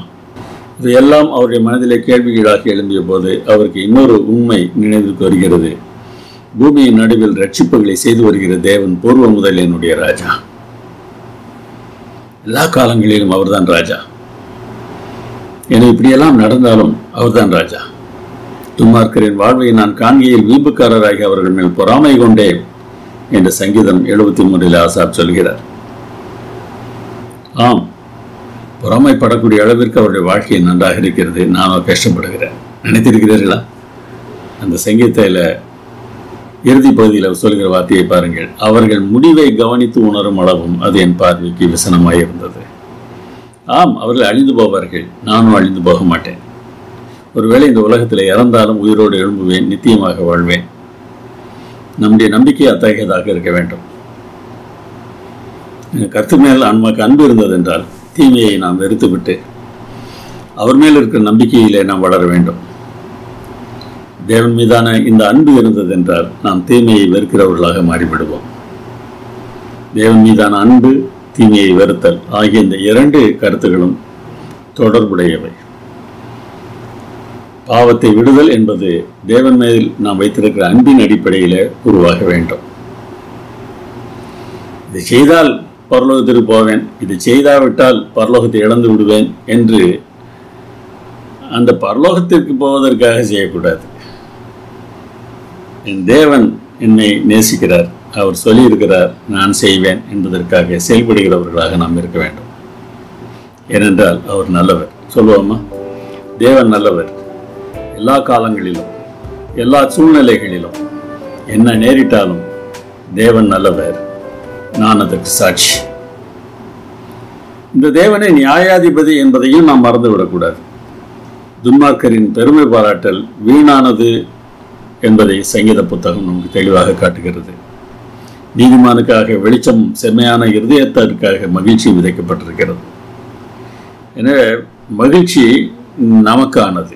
இதையெல்லாம் அவருடைய மனதிலே கேள்விகளாக எழும்பிய போது அவருக்கு இன்னொரு உண்மை நினைவுக்கு வருகிறது. பூமியின் நடுவில் ரட்சிப்புகளை செய்து வருகிற தேவன் பூர்வ முதல் என்னுடைய ராஜா. எல்லா காலங்களிலும் அவர்தான் ராஜா. எனக்கு இப்படியெல்லாம் நடந்தாலும் அவர்தான் ராஜா. துன்மார்க்கரின் வாழ்வை நான் காண்கையில் வீம்புக்காரராகி அவர்கள் மேல் பொறாமை கொண்டேன் என்று சங்கீதம் 73 ஆசாப் சொல்கிறார். ஆம், பொறாமைப்படக்கூடிய அளவிற்கு அவருடைய வாழ்க்கை நன்றாக இருக்கிறது. நானும் கஷ்டப்படுகிறேன். நினைத்திருக்கிறீர்களா? அந்த சங்கீதத்தில் இறுதி பகுதியில் சொல்கிற வார்த்தையை பாருங்கள். அவர்கள் முடிவை கவனித்து உணரும் அளவும் அது என் பார்வைக்கு விசனமாக இருந்தது. ஆம், அவர்கள் அழிந்து போவார்கள். நானும் அழிந்து போக மாட்டேன். ஒருவேளை இந்த உலகத்தில் இறந்தாலும் உயிரோடு எழும்புவேன், நித்தியமாக வாழ்வேன். நம்முடைய நம்பிக்கை அத்தகையதாக இருக்க வேண்டும். கர்த்தர் மேல் நமக்கு அன்பு இருந்தது என்றால் தீமையை நாம் வெறுத்துவிட்டு அவர் மேல் இருக்கிற நம்பிக்கையிலே நாம் வளர வேண்டும். தேவன் மீதான இந்த அன்பு இருந்தது என்றால் நாம் தீமையை வெறுக்கிறவர்களாக மாறிவிடுவோம். தேவன் மீதான அன்பு, தீமையை வெறுத்தல் ஆகிய இந்த இரண்டு கருத்துகளும் தொடர்புடையவை. பாவத்தை விடுதல் என்பது தேவன் மேல் நாம் வைத்திருக்கிற அன்பின் அடிப்படையில் உருவாக வேண்டும். இதை செய்தால் பரலோகத்திற்கு போவேன், இது செய்தாவிட்டால் பரலோகத்தை இழந்து விடுவேன் என்று அந்த பரலோகத்திற்கு போவதற்காக செய்யக்கூடாது. என் தேவன் என்னை நேசிக்கிறார், அவர் சொல்லியிருக்கிறார், நான் செய்வேன் என்பதற்காக செயல்படுகிறவர்களாக நாம் இருக்க வேண்டும். ஏனென்றால் அவர் நல்லவர். சொல்லுவோமா? தேவன் நல்லவர். எல்லா காலங்களிலும் எல்லா சூழ்நிலைகளிலும் என்ன நேரிட்டாலும் தேவன் நல்லவர். நான் அதற்கு சாட்சி. இந்த தேவனை நியாயாதிபதி என்பதையும் நாம் மறந்துவிடக்கூடாது. துன்மார்க்கரின் பெருமை பாராட்டல் வீணானது என்பதை சங்கீத புத்தகம் நமக்கு தெளிவாக காட்டுகிறது. நீதிமானுக்காக வெளிச்சம், செம்மையான இருதயத்திற்காக மகிழ்ச்சி விதைக்கப்பட்டிருக்கிறது. எனவே மகிழ்ச்சி நமக்கானது.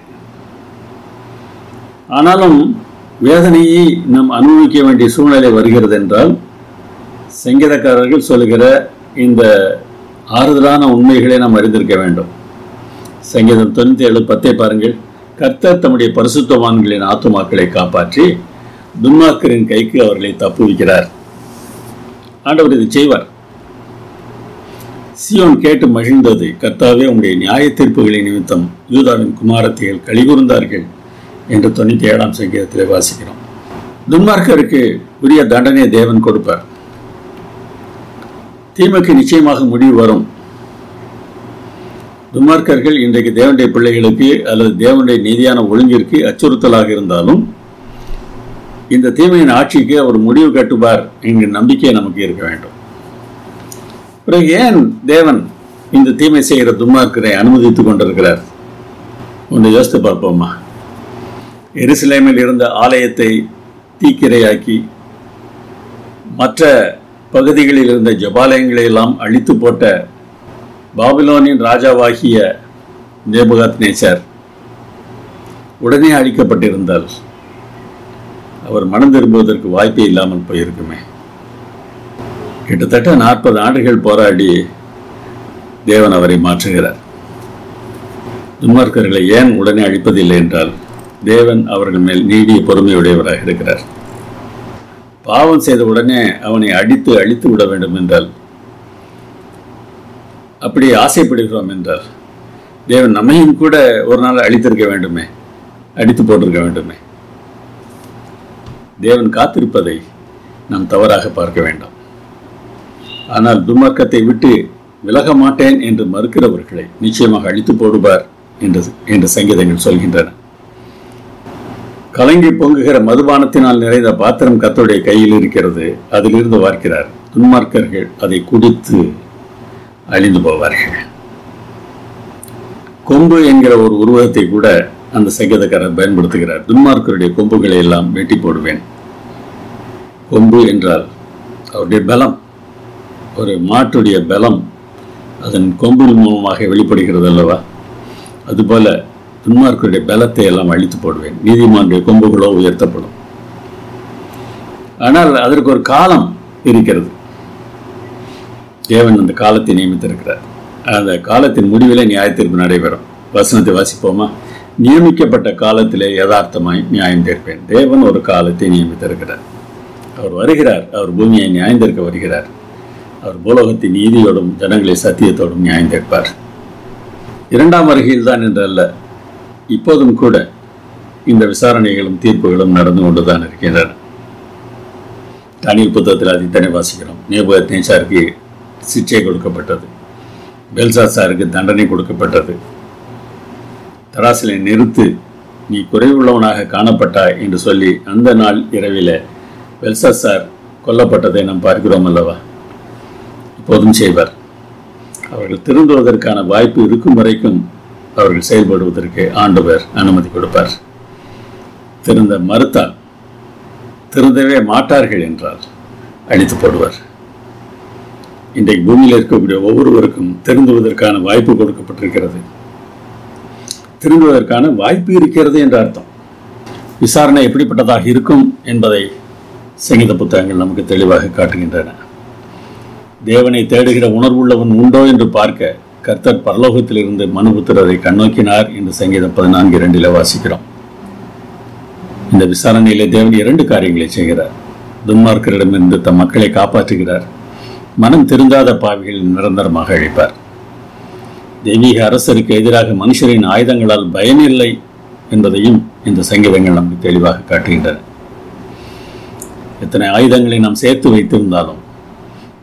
ஆனாலும் வேதனையை நாம் அனுபவிக்க வேண்டிய சூழ்நிலை வருகிறது என்றால், சங்கீதக்காரர்கள் சொல்லுகிற இந்த ஆறுதலான உண்மைகளை நாம் அறிந்திருக்க வேண்டும். சங்கீதம் 97:10 பாருங்கள். கர்த்தர் தம்முடைய பரிசுத்தவான்களின் ஆத்துமாக்களை காப்பாற்றி துன்மார்க்கரின் கைக்கு அவர்களை தப்புவிக்கிறார். ஆண்டவர் இதை செய்வார். சீயோன் கேட்டு மகிழ்ந்தது, கர்த்தாவே உம்முடைய நியாய தீர்ப்புகளின் நிமித்தம் யூதாவின் குமாரத்திகள் கலிகூர்ந்தார்கள் என்று 97ஆம் சங்கீதத்திலே வாசிக்கிறோம். துன்மார்க்கருக்கு உரிய தண்டனை தேவன் கொடுப்பார். தீமைக்கு நிச்சயமாக முடிவு வரும். துன்மார்க்கர்கள் இன்றைக்கு தேவனுடைய பிள்ளைகளுக்கு அல்லது தேவனுடைய நீதியான ஒழுங்கிற்கு அச்சுறுத்தலாக இருந்தாலும், இந்த தீமையின் ஆட்சிக்கு அவர் முடிவு கட்டுவார் என்கிற நம்பிக்கை நமக்கு இருக்க வேண்டும். பிறகு ஏன் தேவன் இந்த தீமை செய்கிற துன்மார்க்கரை அனுமதித்துக் கொண்டிருக்கிறார்? ஒன்று யோசித்து பார்ப்போமா? எருசலேமில் இருந்த ஆலயத்தை தீக்கிரையாக்கி மற்ற பகுதிகளில் இருந்த ஜபாலயங்களை எல்லாம் அழித்து போட்ட பாபிலோனின் ராஜாவாகிய நேபுகாத்நேச்சார் உடனே அழிக்கப்பட்டிருந்தால் அவர் மனம் திரும்புவதற்கு வாய்ப்பே இல்லாமல் போயிருக்குமே. கிட்டத்தட்ட 40 ஆண்டுகள் போராடி தேவன் அவரை மாற்றுகிறார். துன்மார்க்கர்களை ஏன் உடனே அழிப்பதில்லை என்றால், தேவன் அவர்கள் மேல் நீடிய பொறுமையுடையவராக இருக்கிறார். பாவம் செய்த உடனே அவனை அழித்து விட வேண்டும் என்றால், அப்படி ஆசைப்படுகிறோம் என்றால், தேவன் நம்மையும் கூட ஒரு நாள் அழித்திருக்க வேண்டுமே, அடித்து போட்டிருக்க வேண்டுமே. தேவன் காத்திருப்பதை நாம் தவறாக பார்க்க வேண்டாம். ஆனால் துன்மார்க்கத்தை விட்டு விலக மாட்டேன் என்று மறுக்கிறவர்களை நிச்சயமாக அழித்து போடுவார் என்று சங்கீதங்கள் சொல்கின்றன. கலங்கி பொங்குகிற மதுபானத்தினால் நிறைந்த பாத்திரம் கர்த்தருடைய கையில் இருக்கிறது, அதிலிருந்து வார்க்கிறார். துன்மார்க்கர்கள் அதை குடித்து அழிந்து போவார்கள். கொம்பு என்கிற ஒரு உருவத்தை கூட அந்த சங்கீதக்காரர் பயன்படுத்துகிறார். துன்மார்க்கருடைய கொம்புகளை எல்லாம் வெட்டி போடுவேன். கொம்பு என்றால் அவருடைய பலம், ஒரு மாட்டுடைய பலம் அதன் கொம்பின் மூலமாக வெளிப்படுகிறது அல்லவா? அதுபோல துன்மார்க்கருடைய பலத்தை எல்லாம் அழித்து போடுவேன். நீதிமானுடைய கொம்புகளோ உயர்த்தப்படும். ஆனால் அதற்கு ஒரு காலம் இருக்கிறது. தேவன் அந்த காலத்தை நியமித்திருக்கிறார். அந்த காலத்தின் முடிவிலே நியாயத்தீர்ப்பு நடைபெறும். வசனத்தை வாசிப்போமா? நியமிக்கப்பட்ட காலத்திலே யதார்த்தமாய் நியாயம் தீர்ப்பேன். தேவன் ஒரு காலத்தை நியமித்திருக்கிறார். அவர் வருகிறார். அவர் பூமியை நியாயம் தீர்க்க வருகிறார். அவர் பூலோகத்தின் நீதியோடும் ஜனங்களை சத்தியத்தோடும் நியாயம் தீர்ப்பார். 2ஆம் வருகையில் தான் என்றல்ல, இப்போதும் கூட இந்த விசாரணைகளும் தீர்ப்புகளும் நடந்து கொண்டுதான் இருக்கின்றன. தானியேல் புத்தகத்தில் அதைத்தானே வாசிக்கிறோம். நேபுகாத்நேச்சாருக்கு சிக்ஷை கொடுக்கப்பட்டது, பெல்சாத்சாருக்கு தண்டனை கொடுக்கப்பட்டது. தராசிலை நிறுத்து, நீ குறைவுள்ளவனாக காணப்பட்டாய் என்று சொல்லி அந்த நாள் இரவில் பெல்சாத்சார் கொல்லப்பட்டதை நாம் பார்க்கிறோம் அல்லவா? இப்போதும் செய்வார். அவர்கள் திருந்துவதற்கான வாய்ப்பு இருக்கும் வரைக்கும் அவர்கள் செயல்படுவதற்கு ஆண்டவர் அனுமதி கொடுப்பார். திருந்த மறுத்தால், திருந்தவே மாட்டார்கள் என்றால் அழித்து போடுவார். இன்றைக்கு பூமியில் இருக்கக்கூடிய ஒவ்வொருவருக்கும் திருந்துவதற்கான வாய்ப்பு கொடுக்கப்பட்டிருக்கிறது. திருந்துவதற்கான வாய்ப்பு இருக்கிறது என்ற அர்த்தம். விசாரணை எப்படிப்பட்டதாக இருக்கும் என்பதை சங்கீத புத்தகங்கள் நமக்கு தெளிவாக காட்டுகின்றன. தேவனை தேடுகிற உணர்வுள்ளவன் உண்டோ என்று பார்க்க கர்த்தர் பரலோகத்திலிருந்து மனுபுத்திரரை கண்ணோக்கினார் என்று சங்கீதம் 14:2 வாசிக்கிறோம். இந்த விசாரணையிலே தேவன் 2 காரியங்களை செய்கிறார். துன்மார்க்கரிடமிருந்து தம் மக்களை காப்பாற்றுகிறார். மனம் திருந்தாத பாவிகளை நிரந்தரமாக அழிப்பார். தெய்வீக அரசருக்கு எதிராக மனுஷரின் ஆயுதங்களால் பயனில்லை என்பதையும் இந்த சங்கீதங்கள் நமக்கு தெளிவாக காட்டுகின்றன. எத்தனை ஆயுதங்களை நாம் சேர்த்து வைத்திருந்தாலும்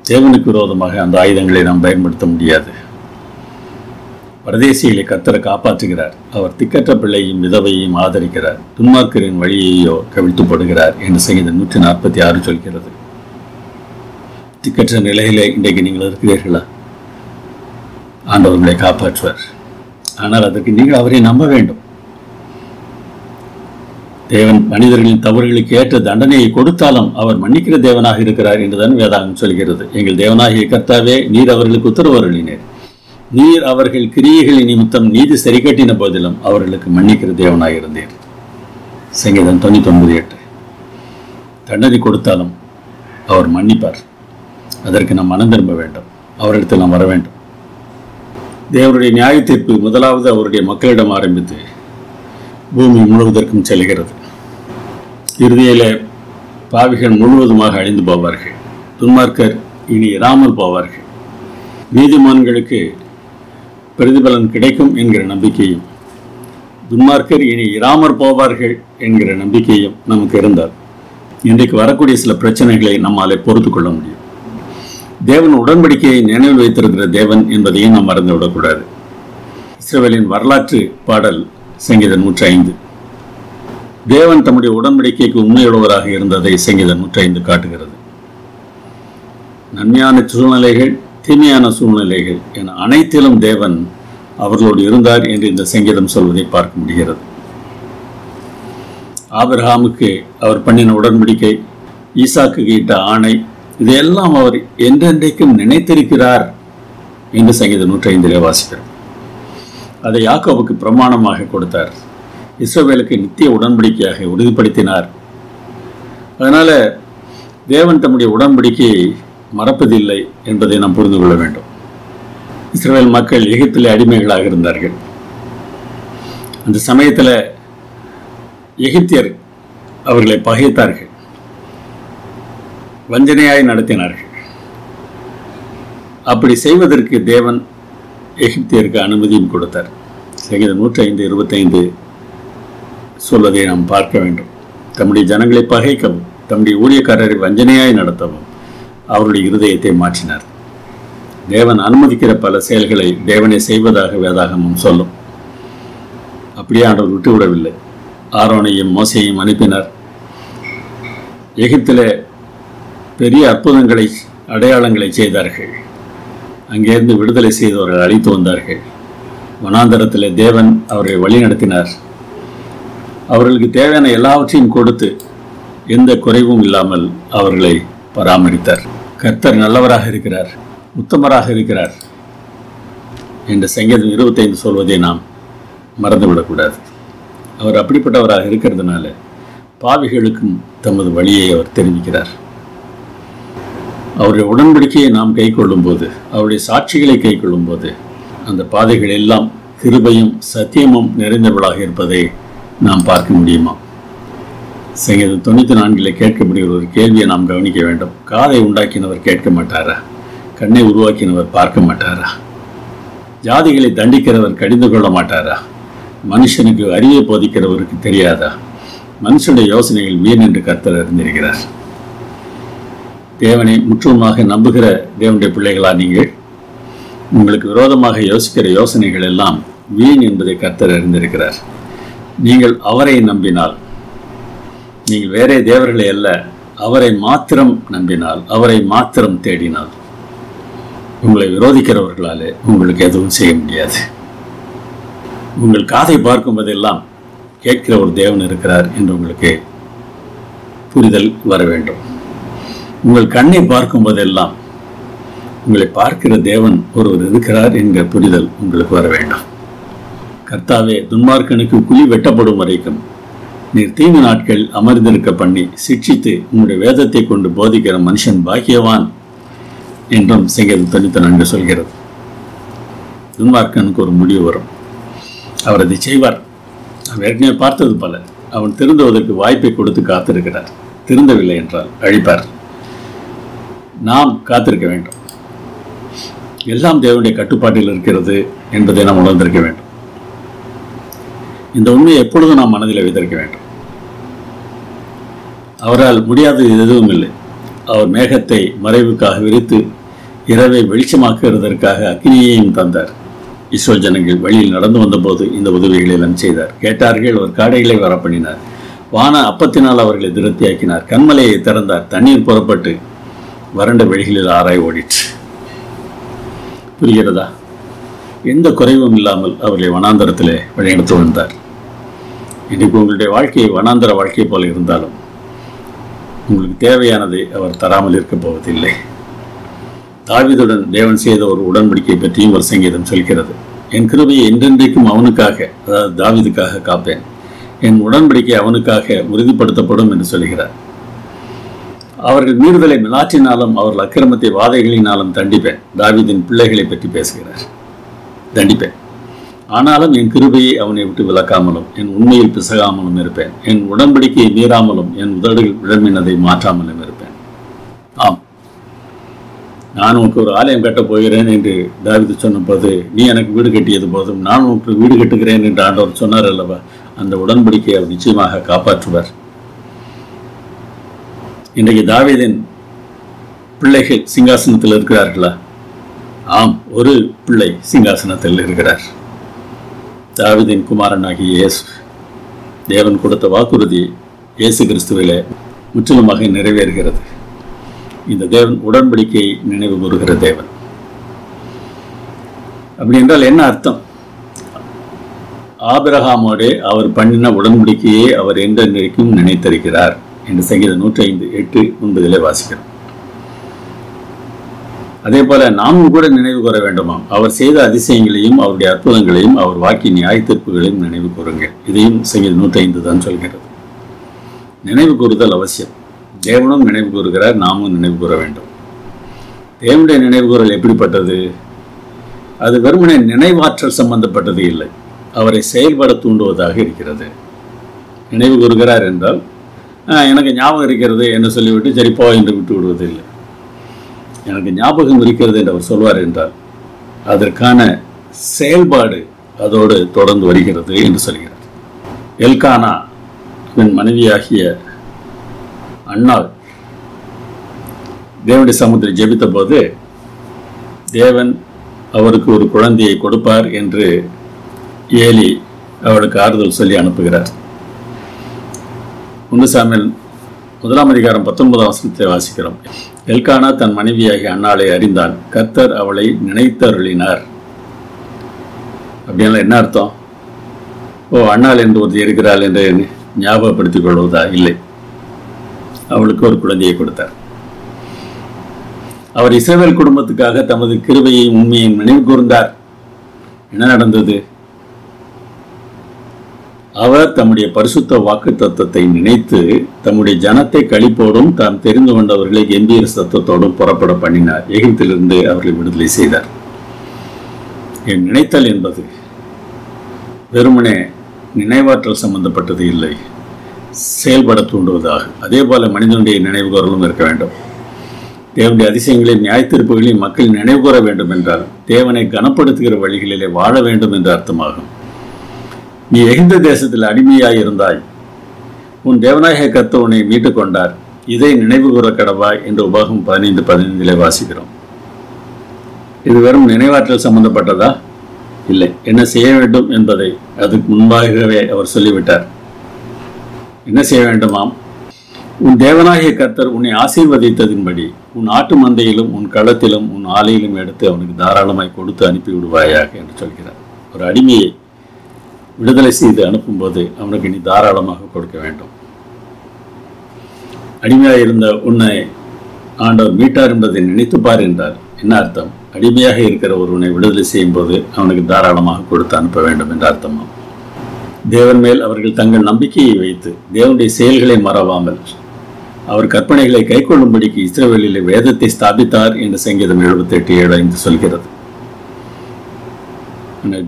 தேவனுக்கு விரோதமாக அந்த ஆயுதங்களை நாம் பயன்படுத்த முடியாது. பரதேசிகளை கர்த்தர் காப்பாற்றுகிறார். அவர் திக்கற்ற பிள்ளையும் விதவையையும் ஆதரிக்கிறார். துன்மார்க்கரின் வழியையோ கவிழ்த்து போடுகிறார் என்று சங்கீதம் 146 சொல்கிறது. திக்கற்ற நிலையிலே இன்றைக்கு நீங்கள் இருக்கிறீர்களா? ஆண்டவர்களை காப்பாற்றுவார். ஆனால் அதற்கு நீங்கள் அவரை நம்ப வேண்டும். தேவன் மனிதர்களின் தவறுகளுக்கு ஏற்ற தண்டனையை கொடுத்தாலும் அவர் மன்னிக்கிற தேவனாக இருக்கிறார் என்றுதான் வேதாகம் சொல்கிறது. எங்கள் தேவனாகிய கர்த்தாவே, நீர் அவர்களுக்கு உத்தரவு அருளினீர். நீர் அவர்கள் கிரியைகளின் நிமித்தம் நீதி சரி கட்டின போதிலும் அவர்களுக்கு மன்னிக்கிற தேவனாக இருந்தீர். சங்கீதம் 99:8. தண்டனை கொடுத்தாலும் அவர் மன்னிப்பார். அதற்கு நாம் மனம் திரும்ப வேண்டும். அவரிடத்தில் நாம் வர வேண்டும். தேவனுடைய நியாய தீர்ப்பு முதலாவது அவருடைய மக்களிடம் ஆரம்பித்து பூமி முழுவதற்கும் செல்கிறது. இறுதியில பாவிகள் முழுவதுமாக அழிந்து போவார்கள். துன்மார்க்கர் இனி இராமல் போவார்கள். நீதிமான்களுக்கு பிரதிபலன் கிடைக்கும் என்கிற நம்பிக்கையும், துன்மார்க்கர் இனி இராமற் போவார்கள் என்கிற நம்பிக்கையும் நமக்கு இருந்தால் இன்றைக்கு வரக்கூடிய சில பிரச்சனைகளை நம்மாலே பொறுத்து கொள்ள முடியும். தேவன் உடன்படிக்கையை நினைவில் வைத்திருக்கிற தேவன் என்பதையும் நாம் மறந்துவிடக்கூடாது. இஸ்ரவேலின் வரலாற்று பாடல் சங்கீதம் 105. தேவன் தம்முடைய உடன்படிக்கைக்கு உண்மையுள்ளவராக இருந்ததை சங்கீதம் 105 காட்டுகிறது. நன்மையான சூழ்நிலைகள், தீமையான சூழ்நிலைகள் என அனைத்திலும் தேவன் அவர்களோடு இருந்தார் என்று இந்த சங்கீதம் சொல்வதை பார்க்க முடிகிறது. ஆபிரகாமுக்கு அவர் பண்ணின உடன்படிக்கை, ஈசாக்கு இட்ட ஆணை, இதையெல்லாம் அவர் என்றென்றைக்கும் நினைத்திருக்கிறார் என்று சங்கீதம் 105 வாசிக்கிறோம். அதை யாக்கோபுக்கு பிரமாணமாக கொடுத்தார். இஸ்ரவேலுக்கு நித்திய உடன்படிக்கையாக உறுதிப்படுத்தினார். அதனால தேவன் தம்முடைய உடன்படிக்கையை மறப்பதில்லை என்பதை நாம் புரிந்து கொள்ள வேண்டும். இஸ்ரவேல் மக்கள் எகிப்திலே அடிமைகளாக இருந்தார்கள். அந்த சமயத்தில் எகிப்தியர் அவர்களை பகைத்தார்கள், வஞ்சனையாய் நடத்தினார்கள். அப்படி செய்வதற்கு தேவன் எகிப்தியருக்கு அனுமதியும் கொடுத்தார். சங்கீதம் 105:25 சொல்வதை நாம் பார்க்க வேண்டும். தம்முடைய ஜனங்களை பகைக்கவும், தம்முடைய ஊழியக்காரரை வஞ்சனையாய் நடத்தவும் அவருடைய இருதயத்தை மாற்றினார். தேவன் அனுமதிக்கிற பல செயல்களை தேவனை செய்வதாக வேதாகமம் சொல்லும். அப்படியே ஆண்டவர் விட்டுவிடவில்லை. ஆரோனையும் மோசையும் அனுப்பினார். எகிப்திலே பெரிய அற்புதங்களை, அடையாளங்களை செய்தார்கள். அங்கிருந்து விடுதலை செய்தவர்கள் அழைத்து வந்தார்கள். வனாந்தரத்தில் தேவன் அவரை வழி நடத்தினார். அவர்களுக்கு தேவையான எல்லாவற்றையும் கொடுத்து எந்த குறைவும் இல்லாமல் அவர்களை பராமரித்தார். கர்த்தர் நல்லவராக இருக்கிறார், உத்தமராக இருக்கிறார் என்ற சங்கீதம் 25 சொல்வதை நாம் மறந்துவிடக்கூடாது. அவர் அப்படிப்பட்டவராக இருக்கிறதுனால பாவிகளுக்கும் தமது வழியை அவர் தெரிவிக்கிறார். அவருடைய உடன்படிக்கையை நாம் கை கொள்ளும் போது, அவருடைய சாட்சிகளை கை கொள்ளும் போது, அந்த பாதைகள் எல்லாம் கிருபையும் சத்தியமும் நிறைந்தவர்களாக இருப்பதை நாம் பார்க்க முடியுமா? சங்கீதம் 94 கேட்கப்படுகிற ஒரு கேள்வியை நாம் கவனிக்க வேண்டும். காதை உண்டாக்கினவர் கேட்க மாட்டாரா? கண்ணை உருவாக்கினவர் பார்க்க மாட்டாரா? ஜாதிகளை தண்டிக்கிறவர் கடிந்து கொள்ள மாட்டாரா? மனுஷனுக்கு அறிவை போதிக்கிறவருக்கு தெரியாதா? மனுஷனுடைய யோசனைகள் வீண் என்று கர்த்தர் அறிந்திருக்கிறார். தேவனை முற்றுமாக நம்புகிற தேவனுடைய பிள்ளைகளா நீங்கள்? உங்களுக்கு விரோதமாக யோசிக்கிற யோசனைகள் எல்லாம் வீண் என்பதை கர்த்தர் அறிந்திருக்கிறார். நீங்கள் அவரை நம்பினால், நீங்கள் வேறே தேவர்களை அல்ல, அவரை மாத்திரம் நம்பினால், அவரை மாத்திரம் தேடினால், உங்களை விரோதிக்கிறவர்களாலே உங்களுக்கு எதுவும் செய்ய முடியாது. உங்கள் காதை பார்க்கும் போதெல்லாம் கேட்கிற ஒரு தேவன் இருக்கிறார் என்று உங்களுக்கு புரிதல் வர வேண்டும். உங்கள் கண்ணை பார்க்கும் போதெல்லாம் உங்களை பார்க்கிற தேவன் ஒருவர் இருக்கிறார் என்கிற புரிதல் உங்களுக்கு வர வேண்டும். கர்த்தாவே, துன்மார்க்கனுக்கு குழி வெட்டப்படும் வரைக்கும் நீர் தீங்கு நாட்கள் அமர்ந்திருக்க பண்ணி சிக்ஷித்து உங்களுடைய வேதத்தை கொண்டு போதிக்கிற மனுஷன் பாக்கியவான் என்றும் சங்கீதம் 94 சொல்கிறது. துன்மார்க்கனுக்கு ஒரு முடிவு வரும். அவர் அதை செய்வார். அவன் ஏற்கனவே பார்த்தது போல அவன் திருந்துவதற்கு வாய்ப்பை கொடுத்து காத்திருக்கிறார். திருந்தவில்லை என்றால் அழிப்பார். நாம் காத்திருக்க வேண்டும். எல்லாம் தேவனுடைய கட்டுப்பாட்டில் இருக்கிறது என்பதை நாம் உணர்ந்திருக்க வேண்டும். இந்த உண்மையை எப்பொழுதும் நாம் மனதில் வைத்திருக்க வேண்டும். அவரால் முடியாதது எதுவும் இல்லை. அவர் மேகத்தை மறைவுக்காக விரித்து இரவை வெளிச்சமாக்குவதற்காக அக்னியையும் தந்தார். இஸ்ரவேல் ஜனங்கள் வழியில் நடந்து வந்தபோது இந்த உதவிகளை எல்லாம் செய்தார். கேட்டார்கள், அவர் காடைகளை வரப்பண்ணினார். வான அப்பத்தினால் அவர்களை திருப்தியாக்கினார். கண்மலையை திறந்தார். தண்ணீர் புறப்பட்டு வறண்ட வெளிகளில் ஆராய் ஓடிற்று. புரிகிறதா? எந்த குறைவும் இல்லாமல் அவர்களை வனாந்தரத்திலே வழிநடத்தி வந்தார். இன்றைக்கு உங்களுடைய வாழ்க்கை வனாந்தர வாழ்க்கை போல இருந்தாலும் உங்களுக்கு தேவையானதை அவர் தராமல் இருக்கப் போவதில்லை. தாவீதுடன் தேவன் செய்த ஒரு உடன்படிக்கை பற்றியும் ஒரு சங்கீதம் சொல்கிறது. என் கிருபையை என்றென்றைக்கும் அவனுக்காக, அதாவது தாவீதுக்காக காப்பேன், என் உடன்படிக்கை அவனுக்காக உறுதிப்படுத்தப்படும் என்று சொல்கிறார். அவர்கள் மீறுதலை மிலாற்றினாலும் அவர்கள் அக்கிரமத்தை வாதைகளினாலும் தண்டிப்பேன். தாவீதின் பிள்ளைகளை பற்றி பேசுகிறார். தண்டிப்பேன், ஆனாலும் என் கிருபையை அவனை விட்டு விலக்காமலும் என் உண்மையில் பிசகாமலும் இருப்பேன். என் உடன்படிக்கையை மீறாமலும் என் உதடுகள் விழமினதை மாற்றாமலும் இருப்பேன். ஆம், நான் உனக்கு ஒரு ஆலயம் கட்டப் போகிறேன் என்று தாவீது சொன்னபோது, நீ எனக்கு வீடு கட்டியது போதும் நான் உனக்கு வீடு கட்டுகிறேன் என்று ஆண்டவர் சொன்னார் அல்லவா? அந்த உடன்படிக்கையை அவர் நிச்சயமாக காப்பாற்றுவார். இன்றைக்கு தாவீதின் பிள்ளைகள் சிங்காசனத்தில் இருக்கிறார்களா? ஆம், ஒரு பிள்ளை சிங்காசனத்தில் இருக்கிறார். தாவீதின் குமாரனாகிய இயேசு. தேவன் கொடுத்த வாக்குறுதி இயேசு கிறிஸ்துவிலே முற்றிலுமாக நிறைவேறுகிறது. இந்த தேவன் உடன்படிக்கையை நினைவு கூறுகிற தேவன். அப்படி என்றால் என்ன அர்த்தம்? ஆபிரகாமோடே அவர் பண்ணின உடன்படிக்கையை அவர் என்றென்றைக்கும் நினைத்திருக்கிறார் என்று சங்கீதம் 105:8-9 வாசிக்கிறோம். அதே போல நாமும் கூட நினைவு கூற வேண்டுமாம். அவர் செய்த அதிசயங்களையும் அவருடைய அற்புதங்களையும் அவர் வாக்கிய நியாய தீர்ப்புகளையும் நினைவு கூறுங்கள். இதையும் சங்கீதம் 105 தான் சொல்கிறது. நினைவு கூறுதல் அவசியம். தேவனும் நினைவு கூறுகிறார், நாமும் நினைவு கூற வேண்டும். தேவனுடைய நினைவு கூறல் எப்படிப்பட்டது? அது வெறுமனே நினைவாற்றல் சம்பந்தப்பட்டது இல்லை, அவரை செயல்பட தூண்டுவதாக இருக்கிறது. நினைவு கூறுகிறார் என்றால் எனக்கு ஞாபகம் இருக்கிறது என்று சொல்லிவிட்டு சரி போ என்று விட்டு விடுவது இல்லை. எனக்கு ஞாபகம் இருக்கிறது என்று அவர் சொல்வார் என்றால் அதற்கான செயல்பாடு அதோடு தொடர்ந்து வருகிறது என்று சொல்கிறார். எல்கானா தன் மனைவியாகிய அன்னாள் தேவனுடைய சமூகத்தில் ஜெபித்த போது தேவன் அவருக்கு ஒரு குழந்தையை கொடுப்பார் என்று ஏலி அவளுக்கு ஆறுதல் சொல்லி அனுப்புகிறார். 1 சாமுவேல் 1:19 வாசிக்கிறோம். எல்கானா தன் மனைவியாகிய அன்னாளை அறிந்தான், கர்த்தர் அவளை நினைத்தருளினார். அப்படின்னா என்ன அர்த்தம்? அன்னாள் என்று ஒருத்தி இருக்கிறாள் என்று ஞாபகப்படுத்திக் கொள்வதா? இல்லை, அவளுக்கு ஒரு குழந்தையை கொடுத்தார். அவர் இஸ்ரவேல் குடும்பத்துக்காக தமது கிருபையையும் உண்மையையும் நினைவு கூர்ந்தார். என்ன நடந்தது? அவர் தம்முடைய பரிசுத்த வாக்கு தத்தத்தை நினைத்து தம்முடைய ஜனத்தை களிப்போடும் தாம் தெரிந்து கொண்டவர்களை கம்பீர சத்தத்தோடும் புறப்பட பண்ணினார். எகிப்திலிருந்து அவர்களை விடுதலை செய்தார். என் நினைத்தல் என்பது வெறுமனே நினைவாற்றல் சம்பந்தப்பட்டது இல்லை, செயல்பட தூண்டுவதாக. அதே போல மனிதனுடைய நினைவு கூறலும் இருக்க வேண்டும். தேவனுடைய அதிசயங்களையும் நியாயத்தீர்ப்புகளையும் மக்கள் நினைவு கூற வேண்டும் என்றால் தேவனை கனப்படுத்துகிற வழிகளிலே வாழ வேண்டும் என்று அர்த்தமாகும். நீ எகிப்து தேசத்தில் அடிமையாய் இருந்தாய், உன் தேவனாகிய கர்த்தர் உன்னை மீட்டுக் கொண்டார், இதை நினைவு கூற கடவாய் என்று உபாகம் 15:15 வாசிக்கிறோம். இது வெறும் நினைவாற்றல் சம்பந்தப்பட்டதா? இல்லை. என்ன செய்ய வேண்டும் என்பதை அதுக்கு முன்பாகவே அவர் சொல்லிவிட்டார். என்ன செய்ய வேண்டுமாம்? உன் தேவனாகிய கர்த்தர் உன்னை ஆசீர்வதித்ததின்படி உன் ஆட்டு மந்தையிலும் உன் களத்திலும் உன் ஆலையிலும் எடுத்து அவனுக்கு தாராளமாய் கொடுத்து அனுப்பி விடுவாயாக என்று சொல்கிறார். ஒரு அடிமையை விடுதலை செய்து அனுப்பும்போது அவனுக்கு நீ தாராளமாக கொடுக்க வேண்டும். அடிமையாக இருந்த உன்னை ஆண்டவர் மீட்டார் என்பதை நினைத்துப்பார் என்றார். என்ன அர்த்தம்? அடிமையாக இருக்கிற ஒருவனை விடுதலை செய்யும் போது அவனுக்கு தாராளமாக கொடுத்து அனுப்ப வேண்டும் என்ற அர்த்தமாகும். தேவன் மேல் அவர்கள் தங்கள் நம்பிக்கையை வைத்து தேவனுடைய செயல்களை மறவாமல் அவர் கற்பனைகளை கை கொள்ளும்படிக்கு இஸ்ரவேலிலே வேதத்தை ஸ்தாபித்தார் என்று சங்கீதம் 78:7 சொல்கிறது.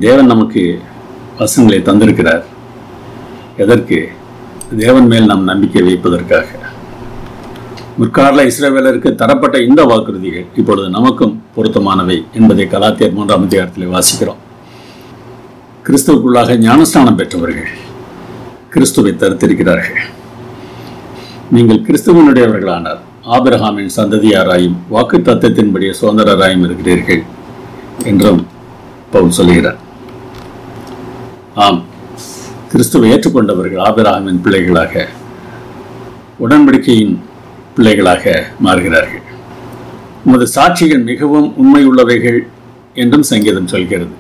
தேவன் நமக்கு வசனங்களை தந்திருக்கிறார். எதற்கு? தேவன் மேல் நாம் நம்பிக்கை வைப்பதற்காக. முற்கால இஸ்ரவேலருக்கு தரப்பட்ட இந்த வாக்குறுதிகள் இப்பொழுது நமக்கும் பொருத்தமானவை என்பதை கலாத்தியர் 3:8 வாசிக்கிறோம். கிறிஸ்துவுக்குள்ளாக ஞானஸ்நானம் பெற்றவர்கள் கிறிஸ்துவை தரித்திருக்கிறார்கள். நீங்கள் கிறிஸ்துவனுடையவர்களானார் ஆபிரகாமின் சந்ததியாராயும் வாக்கு தத்தத்தின்படியே சுதந்திரராயும் இருக்கிறீர்கள் என்றும் பவுல் சொல்கிறார். ஆம், கிறிஸ்துவை ஏற்றுக்கொண்டவர்கள் ஆபிரகாமின் பிள்ளைகளாக, உடன்படிக்கையின் பிள்ளைகளாக மாறுகிறார்கள். உமது சாட்சிகள் மிகவும் உண்மை உள்ளவைகள் என்றும் சங்கீதம் சொல்கிறது.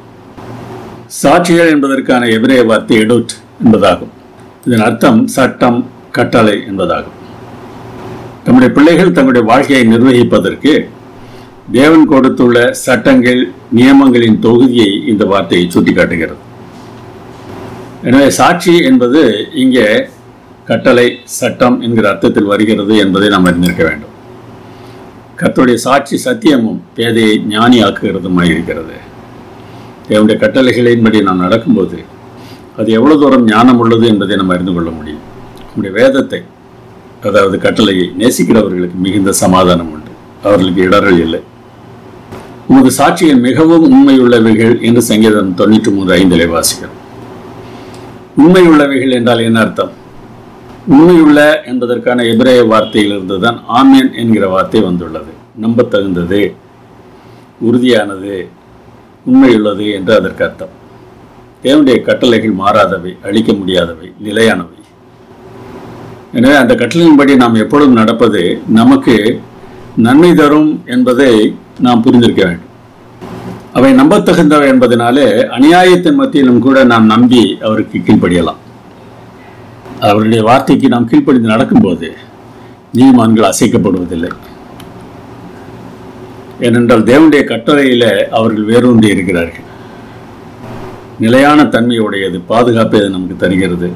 சாட்சிகள் என்பதற்கான எபிரேய வார்த்தை எடுட் என்பதாகும். இதன் அர்த்தம் சட்டம், கட்டளை என்பதாகும். நம்முடைய பிள்ளைகள் தங்களுடைய வாழ்க்கையை நிர்வகிப்பதற்கு தேவன் கொடுத்துள்ள சட்டங்கள், நியமங்களின் தொகுதியை இந்த வார்த்தையை சுட்டிக்காட்டுகிறது. எனவே சாட்சி என்பது இங்கே கட்டளை, சட்டம் என்கிற அர்த்தத்தில் வருகிறது என்பதை நாம் அறிந்திருக்க வேண்டும். கர்த்தருடைய சாட்சி சத்தியமும் பேதையை ஞானியாக்குகிறதுமாய் இருக்கிறது. தேவனுடைய கட்டளைகளின்படி நாம் நடக்கும்போது அது எவ்வளவு தூரம் ஞானம் உள்ளது என்பதை நாம் அறிந்து கொள்ள முடியும். நம்முடைய வேதத்தை, அதாவது கட்டளையை நேசிக்கிறவர்களுக்கு மிகுந்த சமாதானம் உண்டு, அவர்களுக்கு இடரல் இல்லை. உமது சாட்சிகள் மிகவும் உண்மையுள்ளவைகள் என்று சங்கீதம் 93:5 வாசிக்கிறோம். உண்மையுள்ளவைகள் என்றால் என்ன அர்த்தம்? உண்மையுள்ள என்பதற்கான எபிரேய வார்த்தையிலிருந்து தான் ஆமென் என்கிற வார்த்தை வந்துள்ளது. நம்பத்தகுந்தது, உறுதியானது, உண்மையுள்ளது என்று அதற்கு அர்த்தம். தேவனுடைய கட்டளைகள் மாறாதவை, அழிக்க முடியாதவை, நிலையானவை. எனவே அந்த கட்டளையின்படி நாம் எப்பொழுதும் நடப்பது நமக்கு நன்மை தரும் என்பதை நாம் புரிந்திருக்க வேண்டும். அவை நம்பத்தகுந்தவை என்பதனாலே அநியாயத்தின் மத்தியிலும் கூட நாம் நம்பி அவருக்கு கீழ்ப்படியலாம். அவருடைய வார்த்தைக்கு நாம் கீழ்ப்படிந்து நடக்கும்போது நீதிமான்கள் அசைக்கப்படுவதில்லை. ஏனென்றால் தேவனுடைய கட்டளையில அவர்கள் வேரூன்றி இருக்கிறார்கள். நிலையான தன்மையுடையது, பாதுகாப்பை அது நமக்கு தருகிறது.